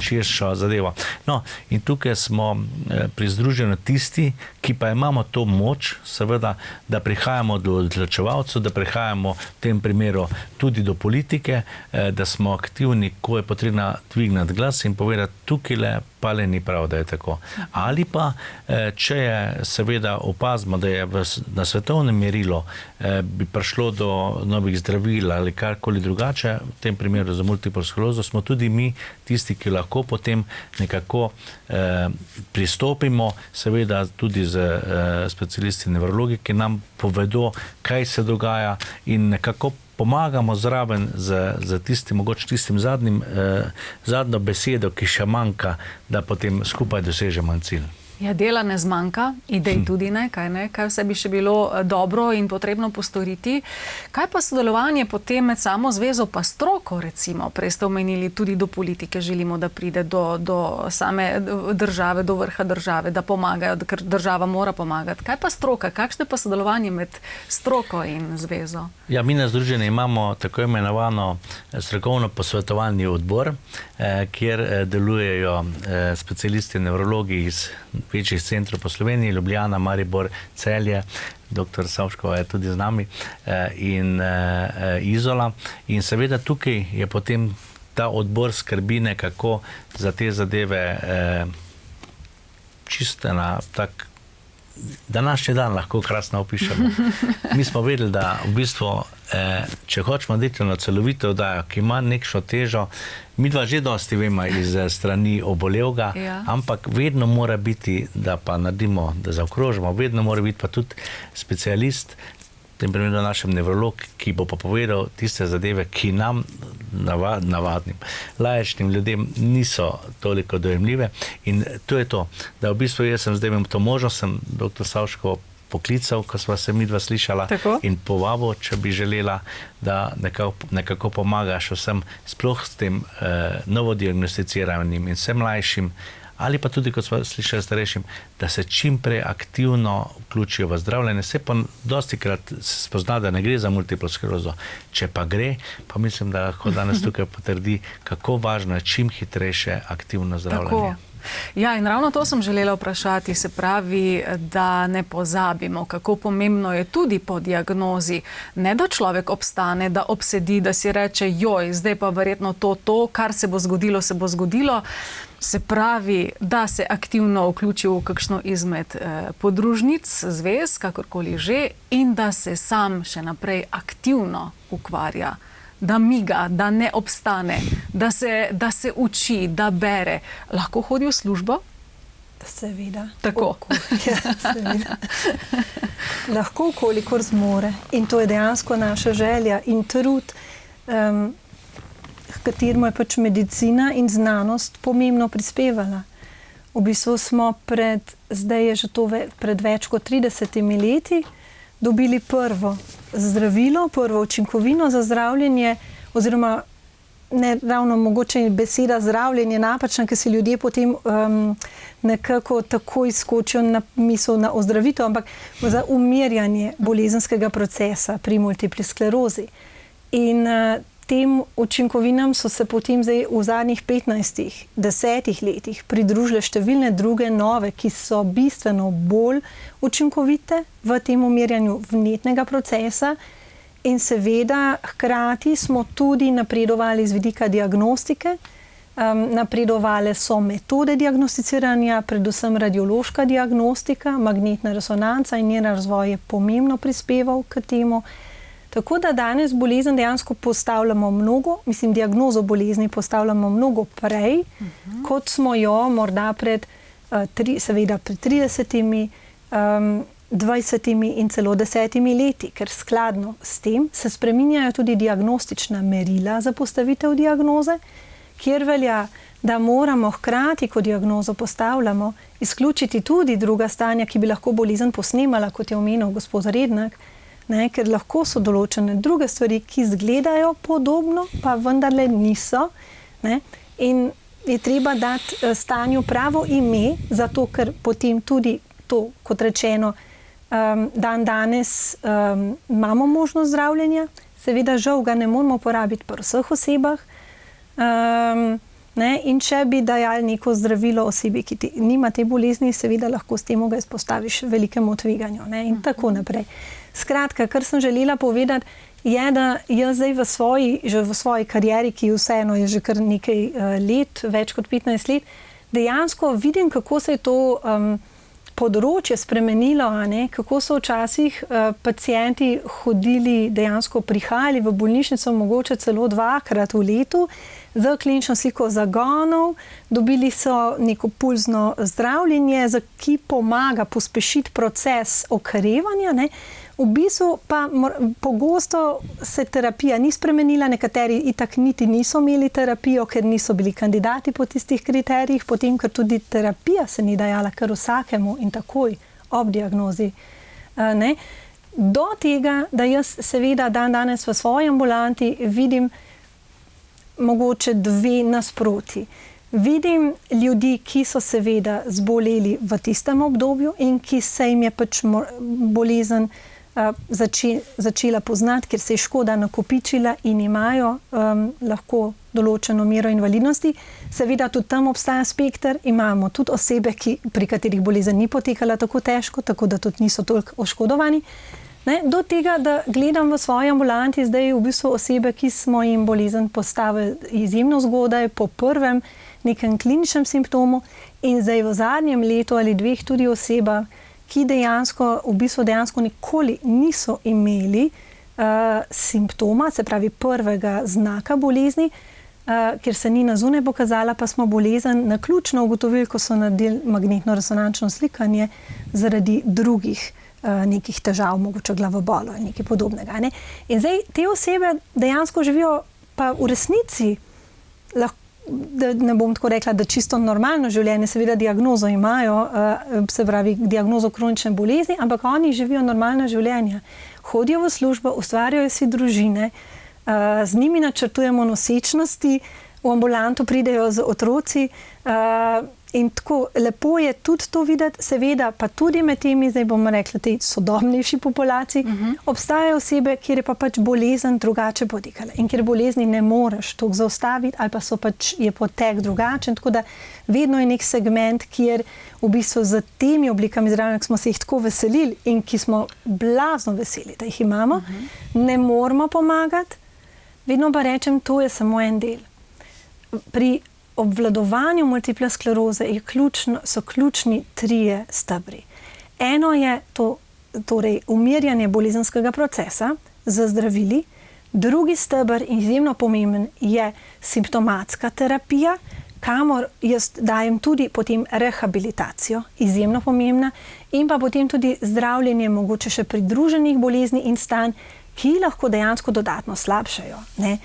širšo zadevo. No, in tukaj smo pri združenju tisti, ki pa imamo to moč, seveda, da prihajamo do odločevalcev, da prihajamo v tem primeru tudi do politike, da smo aktivni, ko je potrebno dvigniti glas in povedati, tukaj pa le ni prav, da je tako. Ali pa, če je seveda opazimo, da je na svetovnem merilu bi prišlo do novih zdravil ali karkoli drugače, v tem primeru za multiplo sklerozo, smo tudi mi tisti, ki lahko potem nekako pristopimo, seveda tudi z specialisti nevrologi, ki nam povedo, kaj se dogaja in nekako pomagamo zraven za tistim, mogoče tistim zadnjo besedo, ki še manjka, da potem skupaj dosežemo cilj. Ja, dela ne zmanjka, idej tudi ne, kaj vse bi še bilo dobro in potrebno postoriti. Kaj pa sodelovanje potem med samo zvezo pa stroko, recimo? Prej ste omenili, tudi do politike želimo, da pride do same države, do vrha države, da pomagajo, ker država mora pomagati. Kaj pa stroka? Kakšno je pa sodelovanje med stroko in zvezo? Ja, mi na združenju imamo tako imenovano strokovno posvetovalni odbor, kjer delujejo specialisti nevrologi iz večjih centrov po Sloveniji, Ljubljana, Maribor, Celje, dr. Savškova je tudi z nami in Izola. In seveda tukaj je potem ta odbor skrbi nekako za te zadeve čisto na tak današnji dan lahko krasno opišemo. Mi smo vedeli, da v bistvu, če hočemo delati na celovito oddajo, ki ima nekšno težo, mi dva že dosti vemo iz strani obolelega, ampak vedno mora biti, da pa naredimo, da zaokrožimo, vedno mora biti pa tudi specialist, v tem primeru našem nevrolog, ki bo pa povedal tiste zadeve, ki nam, navadnim, laičnim ljudem niso toliko dojemljive. In to je to, da v bistvu jaz sem zdaj imel to možnost, sem dr. Savško poklical, ko sva se midva slišala. Tako? In povabil, če bi želela, da nekako pomagaš vsem, sploh s tem novodiagnosticiranim in vsem mlajšim, ali pa tudi, kot smo slišali starejšim, da se čim prej aktivno vključijo v zdravljenje. Se pa dosti krat spozna, da ne gre za multiplo sklerozo. Če pa gre, pa mislim, da lahko danes tukaj potrdi, kako važno je čim hitrejše aktivno zdravljenje. Tako. Ja, in ravno to sem želela vprašati, se pravi, da ne pozabimo, kako pomembno je tudi po diagnozi, ne da človek obstane, da obsedi, da si reče, joj, zdaj pa verjetno to, kar se bo zgodilo, se pravi, da se aktivno vključi v kakšno izmed podružnic, zvez, kakorkoli že, in da se sam še naprej aktivno ukvarja, da miga, da ne obstane, da se uči, da bere. Lahko hodi v službo? Seveda. Tako. Ja, seveda. Lahko, kolikor zmore. In to je dejansko naša želja in trud, kateremu je pač medicina in znanost pomembno prispevala. V bistvu smo zdaj je že to pred več kot 30 leti, dobili prvo zdravilo, prvo učinkovino za zdravljenje, oziroma ne ravno mogoče beseda zdravljenje napačna, ker si ljudje potem nekako takoj skočijo na misel na ozdravitev, ampak za umirjanje bolezenskega procesa pri multipli sklerozi. In tem učinkovinam so se potem zdaj v zadnjih 10 letih pridružile številne druge nove, ki so bistveno bolj učinkovite v tem umirjanju vnetnega procesa. In seveda hkrati smo tudi napredovali z vidika diagnostike, napredovale so metode diagnosticiranja, predvsem radiološka diagnostika, magnetna resonanca in njen razvoj je pomembno prispeval k temu. Tako da danes bolezen dejansko postavljamo diagnozo bolezni postavljamo mnogo prej, kot smo jo morda pred 30, 20 in celo 10 leti, ker skladno s tem se spreminjajo tudi diagnostična merila za postavitev diagnoze, kjer velja, da moramo hkrati, ko diagnozo postavljamo, izključiti tudi druga stanja, ki bi lahko bolezen posnemala, kot je omenil gospod Rednak, ker lahko so določene druge stvari, ki izgledajo podobno, pa vendarle niso. In je treba dati stanju pravo ime, zato ker potem tudi to, kot rečeno, danes imamo možnost zdravljenja. Seveda žal ga ne moramo porabiti pri vseh osebah. In če bi dajali neko zdravilo osebi, ki nima te bolezni, seveda lahko s tem ga izpostaviš velikemu tveganju in tako naprej. Skratka, kar sem želela povedati, je, da jaz zdaj v svoji karieri, ki vseeno je že kar nekaj let, več kot 15 let, dejansko vidim, kako se je to področje spremenilo, kako so včasih pacienti hodili, dejansko prihajali v bolnišnico mogoče celo 2-krat v letu z klinično sliko zagonov, dobili so neko pulzno zdravljenje, ki pomaga pospešiti proces okrevanja. V bistvu pa pogosto se terapija ni spremenila, nekateri itak niti niso imeli terapijo, ker niso bili kandidati po tistih kriterijih, potem, ker tudi terapija se ni dajala kar vsakemu in takoj ob diagnozi. Ne? Do tega, da jaz seveda danes v svoji ambulanti vidim mogoče dve nasproti. Vidim ljudi, ki so seveda zboleli v tistem obdobju in ki se jim je pač bolezen začela poznati, ker se je škoda nakopičila in imajo lahko določeno mero invalidnosti. Seveda tudi tam obstaja spekter, imamo tudi osebe, pri katerih bolezen ni potekala tako težko, tako da tudi niso toliko oškodovani. Ne, do tega, da gledam v svoji ambulanti zdaj v bistvu osebe, ki smo jim bolezen postavili izjemno zgodaj, po prvem nekem kliničnem simptomu in zdaj v zadnjem letu ali dveh tudi oseba, ki dejansko nikoli niso imeli simptoma, se pravi prvega znaka bolezni, ker se ni na zunaj pokazala, pa smo bolezen naključno ugotovili, ko so naredili magnetno-resonančno slikanje zaradi drugih nekih težav, mogoče glavobolo ali nekaj podobnega. Ne? In zdaj te osebe dejansko živijo pa v resnici, da ne bom tako rekla, da čisto normalno življenje, seveda diagnozo imajo, se pravi diagnozo kronične bolezni, ampak oni živijo normalna življenja. Hodijo v službo, ustvarjajo si družine, z njimi načrtujemo nosečnosti, v ambulanto pridejo z otroci, in tako lepo je tudi to videti, seveda pa tudi med temi, zdaj bomo rekli, tej sodobnejši populaciji, obstajajo osebe, kjer je pa pač bolezen drugače potekala in kjer bolezni ne moreš toliko zaustaviti ali pa je potek drugačen, tako da vedno je nek segment, kjer v bistvu z temi oblikami zdravljenja, ki smo se jih tako veselili in ki smo blazno veseli, da jih imamo, ne moramo pomagati, vedno pa rečem, to je samo en del. Pri obvladovanju multiple skleroze so ključni trije stebri. Eno je to, torej umirjanje bolezenskega procesa z zdravili, drugi steber, izjemno pomemben, je simptomatska terapija, kamor jaz dajem tudi potem rehabilitacijo, izjemno pomembna, in pa potem tudi zdravljenje mogoče še pridruženih bolezni in stanj, ki lahko dejansko dodatno slabšajo. Ne?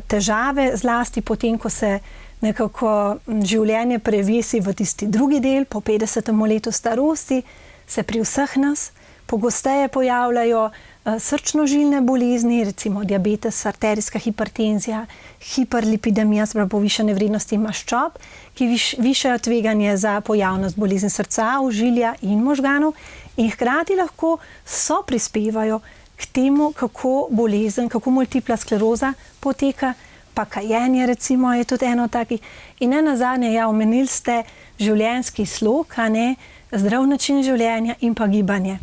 Težave zlasti potem, ko se nekako življenje prevesi v tisti drugi del, po 50. letu starosti, se pri vseh nas pogosteje pojavljajo srčno-žilne bolezni, recimo diabetes, arterijska hipertenzija, hiperlipidemija, se pravi povišane vrednosti maščob, ki višajo tveganje za pojavnost bolezni srca, ožilja in možganov in hkrati lahko prispevajo k temu, kako bolezen, kako multipla skleroza poteka, pa kajenje recimo je tudi eno takih. In ne nazadnje, omenili ste življenjski slog, zdrav način življenja in pa gibanje.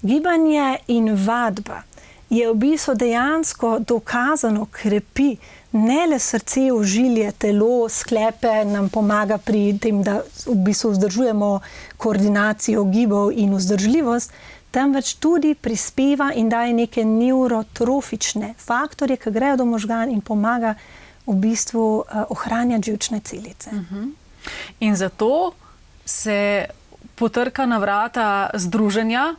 Gibanje in vadba je v bistvu dejansko dokazano krepi ne le srce, ožilje, telo, sklepe, nam pomaga pri tem, da v bistvu vzdržujemo koordinacijo gibov in vzdržljivost, temveč tudi prispeva in daje neke neurotrofične faktorje, ki grejo do možgan in pomaga v bistvu ohranjati živčne celice. In zato se potrka na vrata združenja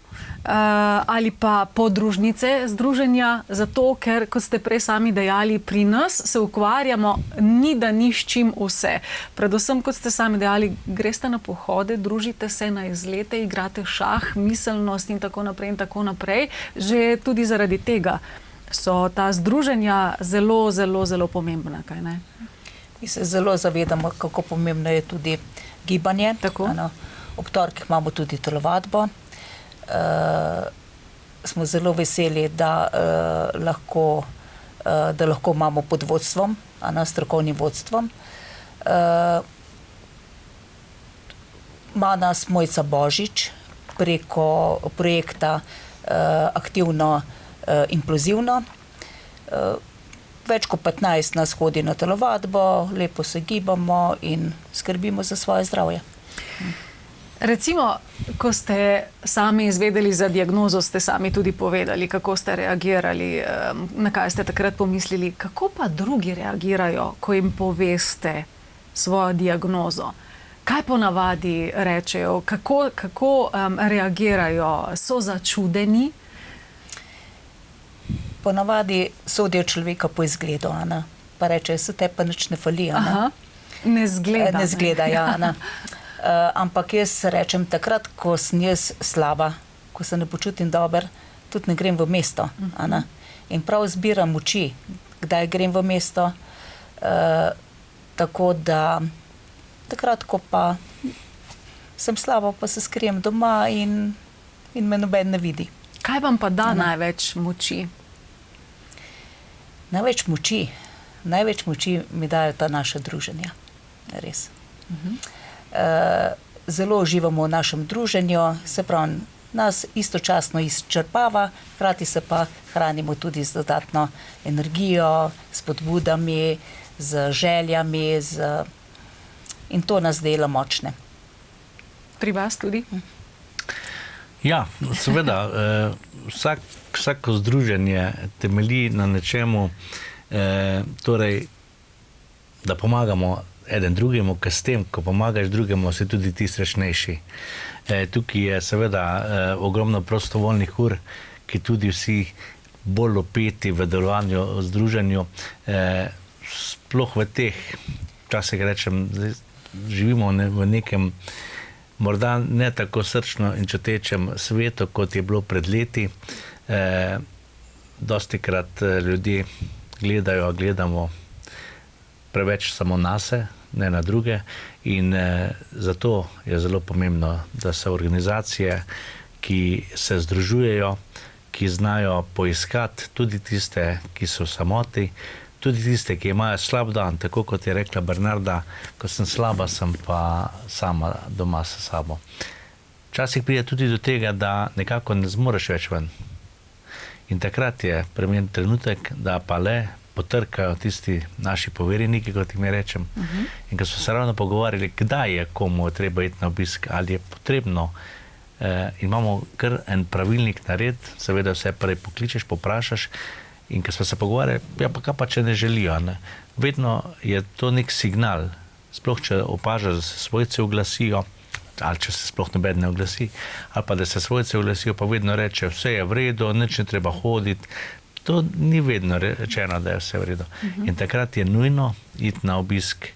ali pa podružnice združenja, zato ker, kot ste prej sami dejali, pri nas se ukvarjamo ni s čim vse. Predvsem, kot ste sami dejali, greste na pohode, družite se na izlete, igrate šah, miselnost in tako naprej in tako naprej. Že tudi zaradi tega so ta združenja zelo, zelo, zelo pomembna, kaj ne? Mi se zelo zavedamo, kako pomembno je tudi gibanje. Ob torkih imamo tudi telovadbo. Smo zelo veseli, da lahko imamo pod vodstvom, strokovnim vodstvom. Ima nas Mojca Božič preko projekta Aktivno implozivno. Več kot 15 nas hodi na telovadbo, lepo se gibamo in skrbimo za svoje zdravje. Recimo, ko ste sami izvedeli za diagnozo, ste sami tudi povedali, kako ste reagirali, na kaj ste takrat pomislili. Kako pa drugi reagirajo, ko jim poveste svojo diagnozo? Kaj ponavadi rečejo? Kako reagirajo? So začudeni? ponavadi sodijo človeka po izgledu, Ana. Pa reče, se te pa nič ne fali, Ana. Aha, ne zgleda. Ne zgleda, ja, Ana. Ampak jaz rečem, takrat, ko sem jaz slaba, ko se ne počutim dober, tudi ne grem v mesto, Ana. In prav zbiram moči, kdaj grem v mesto, tako da takrat, ko pa sem slaba, pa se skrijem doma in me noben ne vidi. Kaj vam pa da največ moči? Največ moči mi dajo ta naša druženja, res. Zelo uživamo v našem druženju, se pravi, nas istočasno izčrpava, hkrati se pa hranimo tudi z dodatno energijo, s spodbudami, z željami, in to nas dela močne. Pri vas tudi? Ja, seveda, vsako združenje temelji na nečemu, torej, da pomagamo eden drugemu, ker s tem, ko pomagaš drugemu, si tudi ti srečnejši. Tukaj je seveda ogromno prostovoljnih ur, ki tudi vsi bolj opeti v delovanju, v združenju, sploh v teh, včasih rečem, živimo v nekem morda ne tako srčno in čutečem svetu, kot je bilo pred leti. Dostikrat ljudje gledamo preveč samo nase, ne na druge, in zato je zelo pomembno, da so organizacije, ki se združujejo, ki znajo poiskati tudi tiste, ki so v samoti, tudi tiste, ki imajo slab dan, tako kot je rekla Bernarda, ko sem slaba, sem pa sama doma s sabo. Včasih pride tudi do tega, da nekako ne zmoreš več ven. In takrat je primeren trenutek, da pa le potrkajo tisti naši poverjeniki, kot jim rečem. In ko smo se ravno pogovarjali, kdaj je komu treba iti na obisk, ali je potrebno, imamo kar en pravilnik nared, seveda vse prej pokličeš, poprašaš, in ko smo se pogovarjali, ja pa kaj pa, če ne želijo, ne? Vedno je to nek signal, sploh če opažaš, da se svojci oglasijo, ali če se sploh noben ne oglasi, ali pa da se svojci oglasijo, pa vedno reče, vse je v redu, nič ne treba hoditi. To ni vedno rečeno, da je vse v redu. In takrat je nujno iti na obisk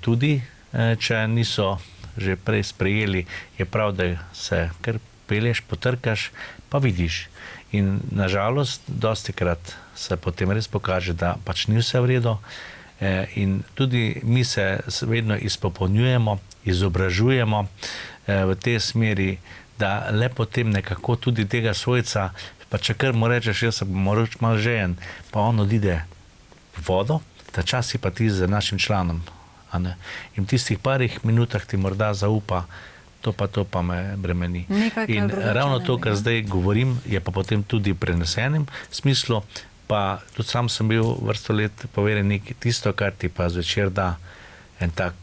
tudi, če niso že prej sprejeli, je prav, da se kar peleš, potrkaš, pa vidiš. In nažalost, dostikrat se potem res pokaže, da pač ni vse v redu, in tudi mi se vedno izpopolnjujemo, izobražujemo v tej smeri, da le potem nekako tudi tega svojca, pa če kar mu rečeš, jaz se bom malo žejen, pa on odide v vodo, ta čas si pa ti z našim članom. In v tistih parih minutah ti morda zaupa, to pa me bremeni. In ravno to, kar zdaj govorim, je pa potem tudi v prenesenem smislu, pa tudi sam sem bil vrsto let poverjenik, tisto, kar ti pa zvečer da en tak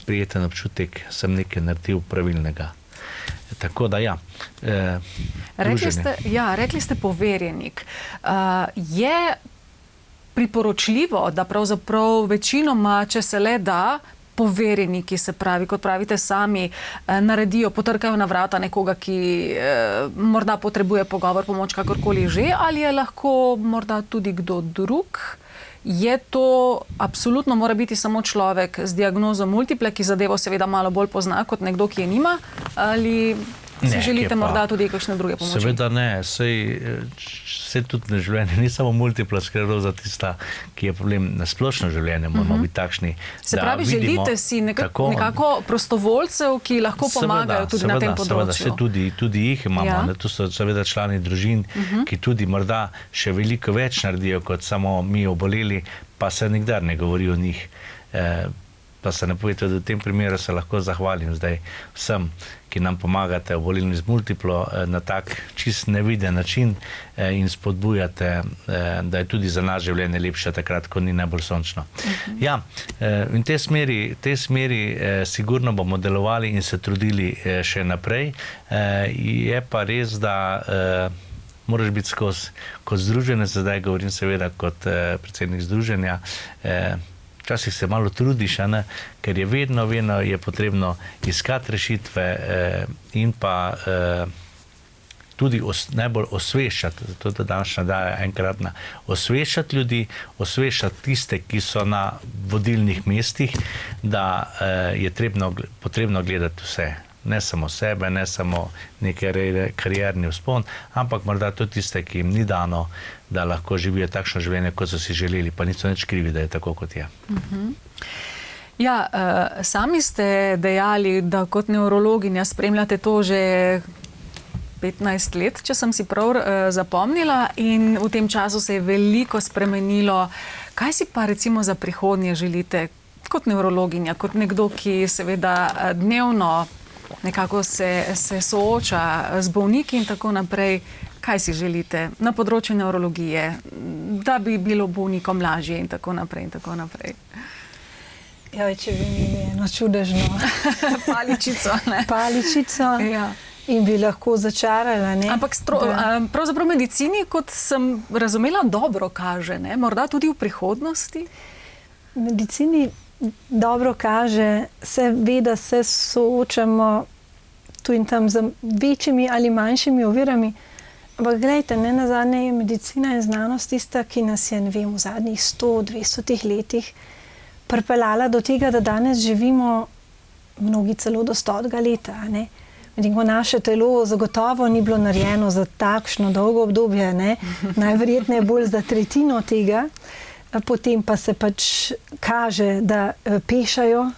prijeten občutek, sem nekaj naredil pravilnega. Tako da ja, rekli ste poverjenik. Je priporočljivo, da pravzaprav večinoma, če se le da, poverjeniki, se pravi, kot pravite sami, naredijo, potrkajo na vrata nekoga, ki morda potrebuje pogovor, pomoč, kakorkoli že, ali je lahko morda tudi kdo drug? Je to absolutno mora biti samo človek z diagnozo multiple, ki zadevo seveda malo bolj pozna kot nekdo, ki je nima, ali si želite morda tudi kakšne druge pomoči? Seveda ne, saj tudi na življenje ni samo multipla skleroza tista, ki je problem na splošno življenje, moramo biti takšni. Se pravi, želite si nekako prostovoljcev, ki lahko pomagajo tudi na tem področju? Seveda, tudi jih imamo, tu so seveda člani družin, ki tudi morda še veliko več naredijo, kot samo mi oboleli, pa se nikdar ne govori o njih. Pa se ne povete, da v tem primeru se lahko zahvalim zdaj vsem, ki nam pomagate obolelni z multiplo na tak čist neviden način in spodbujate, da je tudi za nas življenje lepše takrat, ko ni najbolj sončno. Ja, in te smeri sigurno bomo delovali in se trudili še naprej. Je pa res, da moraš biti skozi kot združenec, zdaj govorim seveda kot predsednik združenja, včasih se malo trudiš, ker je vedno je potrebno iskati rešitve in pa tudi najbolj osveščati, zato da današnja daja enkratna, osveščati ljudi, osveščati tiste, ki so na vodilnih mestih, da je potrebno gledati vse. Ne samo sebe, ne samo neki karierni vzpon, ampak morda tudi tiste, ki jim ni dano, da lahko živijo takšno življenje, kot so si želeli, pa niso nič krivi, da je tako, kot je. Ja, sami ste dejali, da kot nevrologinja spremljate to že 15 let, če sem si prav zapomnila, in v tem času se je veliko spremenilo. Kaj si pa recimo za prihodnje želite kot nevrologinja, kot nekdo, ki seveda dnevno nekako se sooča z bolniki in tako naprej? Kaj si želite na področju nevrologije, da bi bilo bolnikom lažje in tako naprej in tako naprej? Ja, če bi imeli eno čudežno paličico, ne? Paličico. Ja. In bi lahko začarala, ne? Ampak pravzaprav medicini, kot sem razumela, dobro kaže, ne? Morda tudi v prihodnosti? Medicini dobro kaže, seveda se soočamo tu in tam z večjimi ali manjšimi ovirami, ampak gledajte, ne nazadnje je medicina in znanost tista, ki nas je, ne vem, v zadnjih 100-200 letih pripeljala do tega, da danes živimo mnogi celo do 100 leta, ne? Medtem ko naše telo zagotovo ni bilo narejeno za takšno dolgo obdobje, ne? Najverjetneje bolj za tretjino tega, potem pa se pač kaže, da pešajo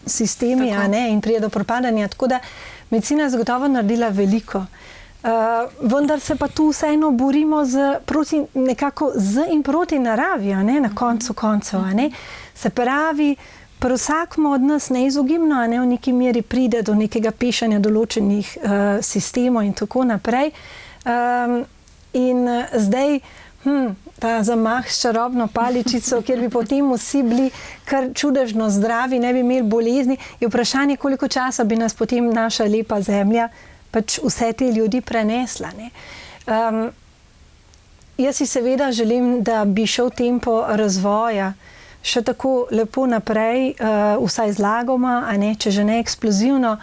sistemi, a ne? In pride do propadanja. Tako da medicina je zagotovo naredila veliko. Vendar se pa tu vseeno borimo nekako z in proti naravi, a ne? Na koncu koncev, a ne? Se pravi, pri vsakem od nas neizogibno, a ne, v neki meri pride do nekega pešanja določenih sistemov in tako naprej. In zdaj ta zamah s čarobno paličico, kjer bi potem vsi bili kar čudežno zdravi, ne bi imeli bolezni, je vprašanje, koliko časa bi nas potem naša lepa zemlja pač vse te ljudi prenesla, ne. Jaz si seveda želim, da bi šel tempo razvoja še tako lepo naprej, vsaj zlagoma, a ne, če že ne eksplozivno.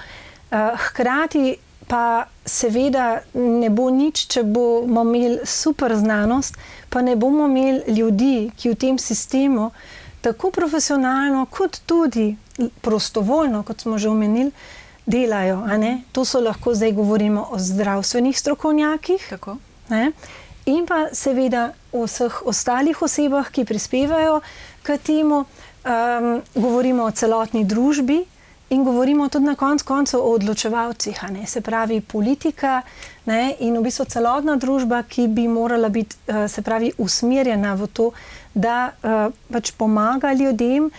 Hkrati pa seveda ne bo nič, če bomo imeli super znanost, pa ne bomo imeli ljudi, ki v tem sistemu tako profesionalno, kot tudi prostovoljno, kot smo že omenili, delajo, a ne. To so lahko, zdaj govorimo o zdravstvenih strokovnjakih, Tako. ne? In pa seveda o vseh ostalih osebah, ki prispevajo k temu, govorimo o celotni družbi in govorimo tudi na koncu o odločevalcih, a ne? Se pravi politika, ne? In v bistvu celotna družba, ki bi morala biti, se pravi, usmerjena v to, da pač pomaga ljudem,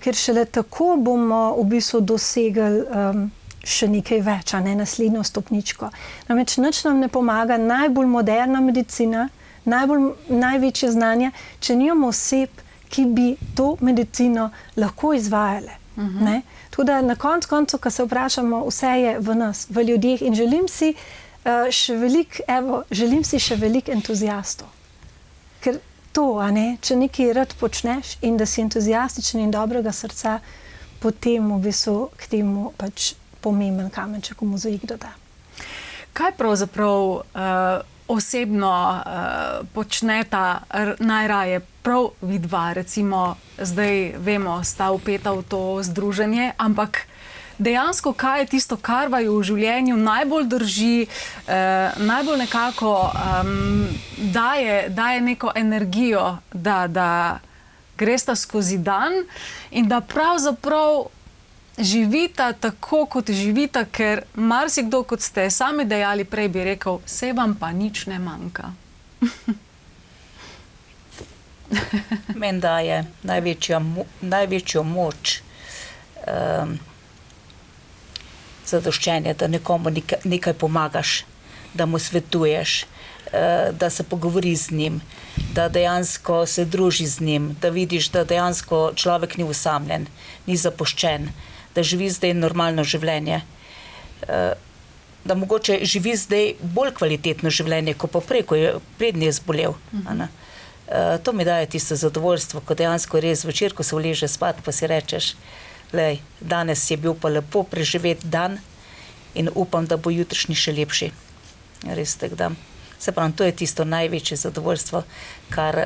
ker šele tako bomo v bistvu dosegli še nekaj več, a ne, naslednjo stopničko. Namreč nič nam ne pomaga najbolj moderna medicina, največje znanje, če nimamo oseb, ki bi to medicino lahko izvajale. Ne? Tako da na koncu, ko se vprašamo, vse je v nas, v ljudeh, in želim si še veliko entuziastov. Ker to, a ne, če nekaj rad počneš in da si entuziastičen in dobrega srca, potem v bistvu k temu pač pomemben kamenček v mozaik doda. Kaj pravzaprav osebno počneta najraje prav vidva? Recimo, zdaj vemo, sta vpeta v to združenje, ampak dejansko, kaj je tisto, kar vaju v življenju najbolj drži, najbolj nekako daje neko energijo, da gresta skozi dan in da pravzaprav živita tako, kot živita, ker marsikdo, kot ste sami dejali prej, bi rekel, saj vam pa nič ne manjka. Meni daje največjo moč zadoščenje, da nekomu nekaj pomagaš, da mu svetuješ, da se pogovori z njim, da dejansko se druži z njim, da vidiš, da dejansko človek ni osamljen, ni zapuščen, da živi zdaj normalno življenje, da mogoče živi zdaj bolj kvalitetno življenje, kot pa prej, ko je prednje zbolel. To mi daje tisto zadovoljstvo, ko dejansko res večer, ko se uleže spat, pa si rečeš, lej, danes je bil pa lepo preživet dan in upam, da bo jutrišnji še lepši. Res, tako da. Se pravim, to je tisto največje zadovoljstvo, kar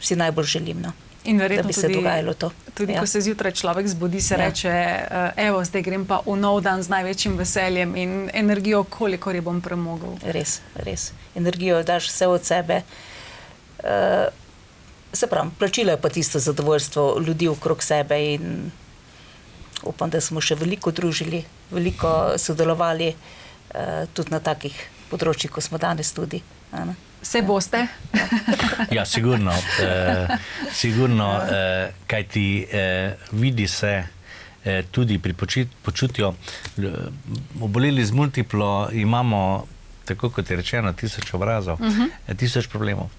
si najbolj želim, no. In Da verjetno bi se tudi, dogajalo to. tudi Ja. ko se zjutraj človek zbudi, se Ja. reče, evo, zdaj grem pa v nov dan z največjim veseljem in energijo, kolikor je bom premogel. Res, res. Energijo daš vse od sebe. Se pravim, plačilo je pa tisto zadovoljstvo ljudi okrog sebe in upam, da smo še veliko družili, veliko sodelovali tudi na takih področjih, ko smo danes tudi. Se boste? Ja, sigurno. Sigurno, kajti vidi se tudi pri počutju. Oboleli z multiplo imamo, tako kot je rečeno, 1000 obrazov, 1000 problemov.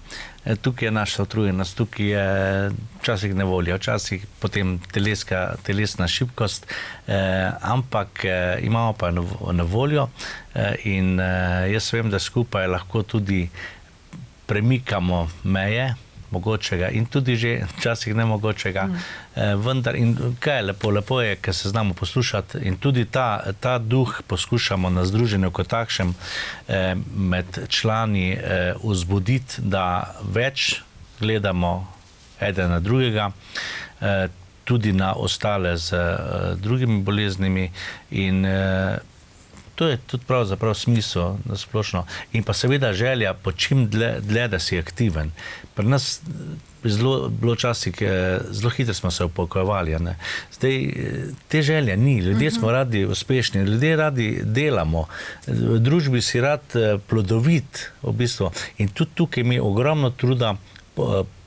Tukaj je naša utrujenost, tukaj je včasih nevolja, včasih potem telesna šibkost, ampak imamo pa na voljo in jaz vem, da skupaj lahko tudi premikamo meje mogočega in tudi že včasih nemogočega, vendar in kaj je lepo? Lepo je, ker se znamo poslušati in tudi ta duh poskušamo na združenju kot takšnem med člani vzbuditi, da več gledamo eden na drugega, tudi na ostale z drugimi boleznimi in to je tudi pravzaprav smisel na splošno. In pa seveda želja po čim dlje, da si aktiven. Pri nas bilo časih, zelo hitro smo se upokojevali. Zdaj te želje ni. Ljudje smo radi uspešni, ljudje radi delamo. V družbi si rad plodovit v bistvu. In tudi tukaj mi ogromno truda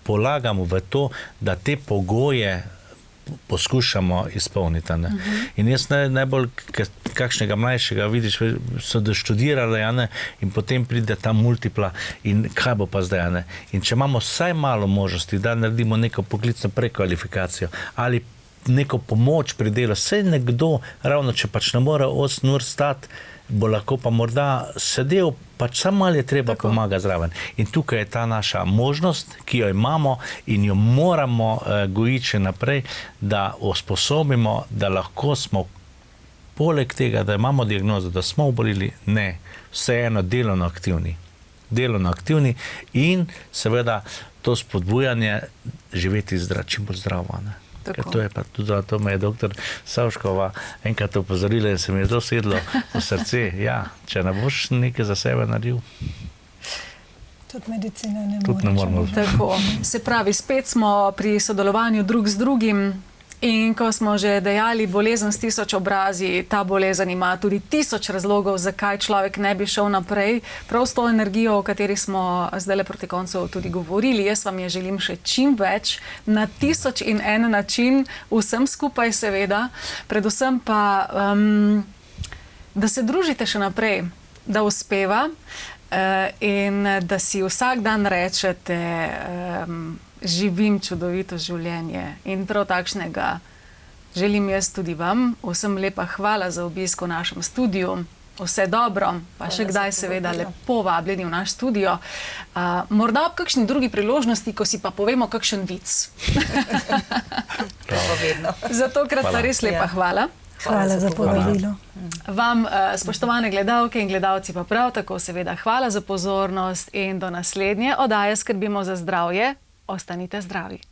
polagamo v to, da te pogoje poskušamo izpolniti. In jaz najbolj kakšnega mlajšega vidiš, so doštudirali in potem pride ta multipla in kaj bo pa zdaj. In če imamo vsaj malo možnosti, da naredimo neko poklicno prekvalifikacijo ali neko pomoč pri delu, saj nekdo, ravno če pač ne more 8 ur stati, bo lahko pa morda sedel, pač samo malo je treba pomagati zraven. In tukaj je ta naša možnost, ki jo imamo in jo moramo gojiti še naprej, da usposobimo, da lahko smo poleg tega, da imamo diagnozo, da smo oboleli, ne, vseeno delovno aktivni in seveda to spodbujanje živeti čim bolj zdravo. Ker to je pa tudi, to me je doktor Savškova enkrat opozorila in se mi je to sedlo v srce. Ja, če ne boš nekaj za sebe naredil, tudi medicina ne moremo. Tako. Se pravi, spet smo pri sodelovanju drug z drugim. In ko smo že dejali bolezen s 1000 obrazi, ta bolezen ima tudi 1000 razlogov, zakaj človek ne bi šel naprej. Prav s to energijo, o kateri smo zdaj proti koncu tudi govorili, jaz vam je želim še čim več, na 1001 način, vsem skupaj seveda, predvsem pa, da se družite še naprej, da uspeva in da si vsak dan rečete, živim čudovito življenje in prav takšnega želim jaz tudi vam. Vsem lepa hvala za obisk v našem studiu. Vse dobro, pa še kdaj seveda lepo vabljeni v naš studio. Morda ob kakšni drugi priložnosti, ko si pa povemo kakšen vic. Zato krat pa res lepa hvala. Hvala za povabilo. Vam, spoštovane gledalke in gledalci, pa prav tako seveda hvala za pozornost in do naslednje oddaje Skrbimo za zdravje. Ostanite zdravi.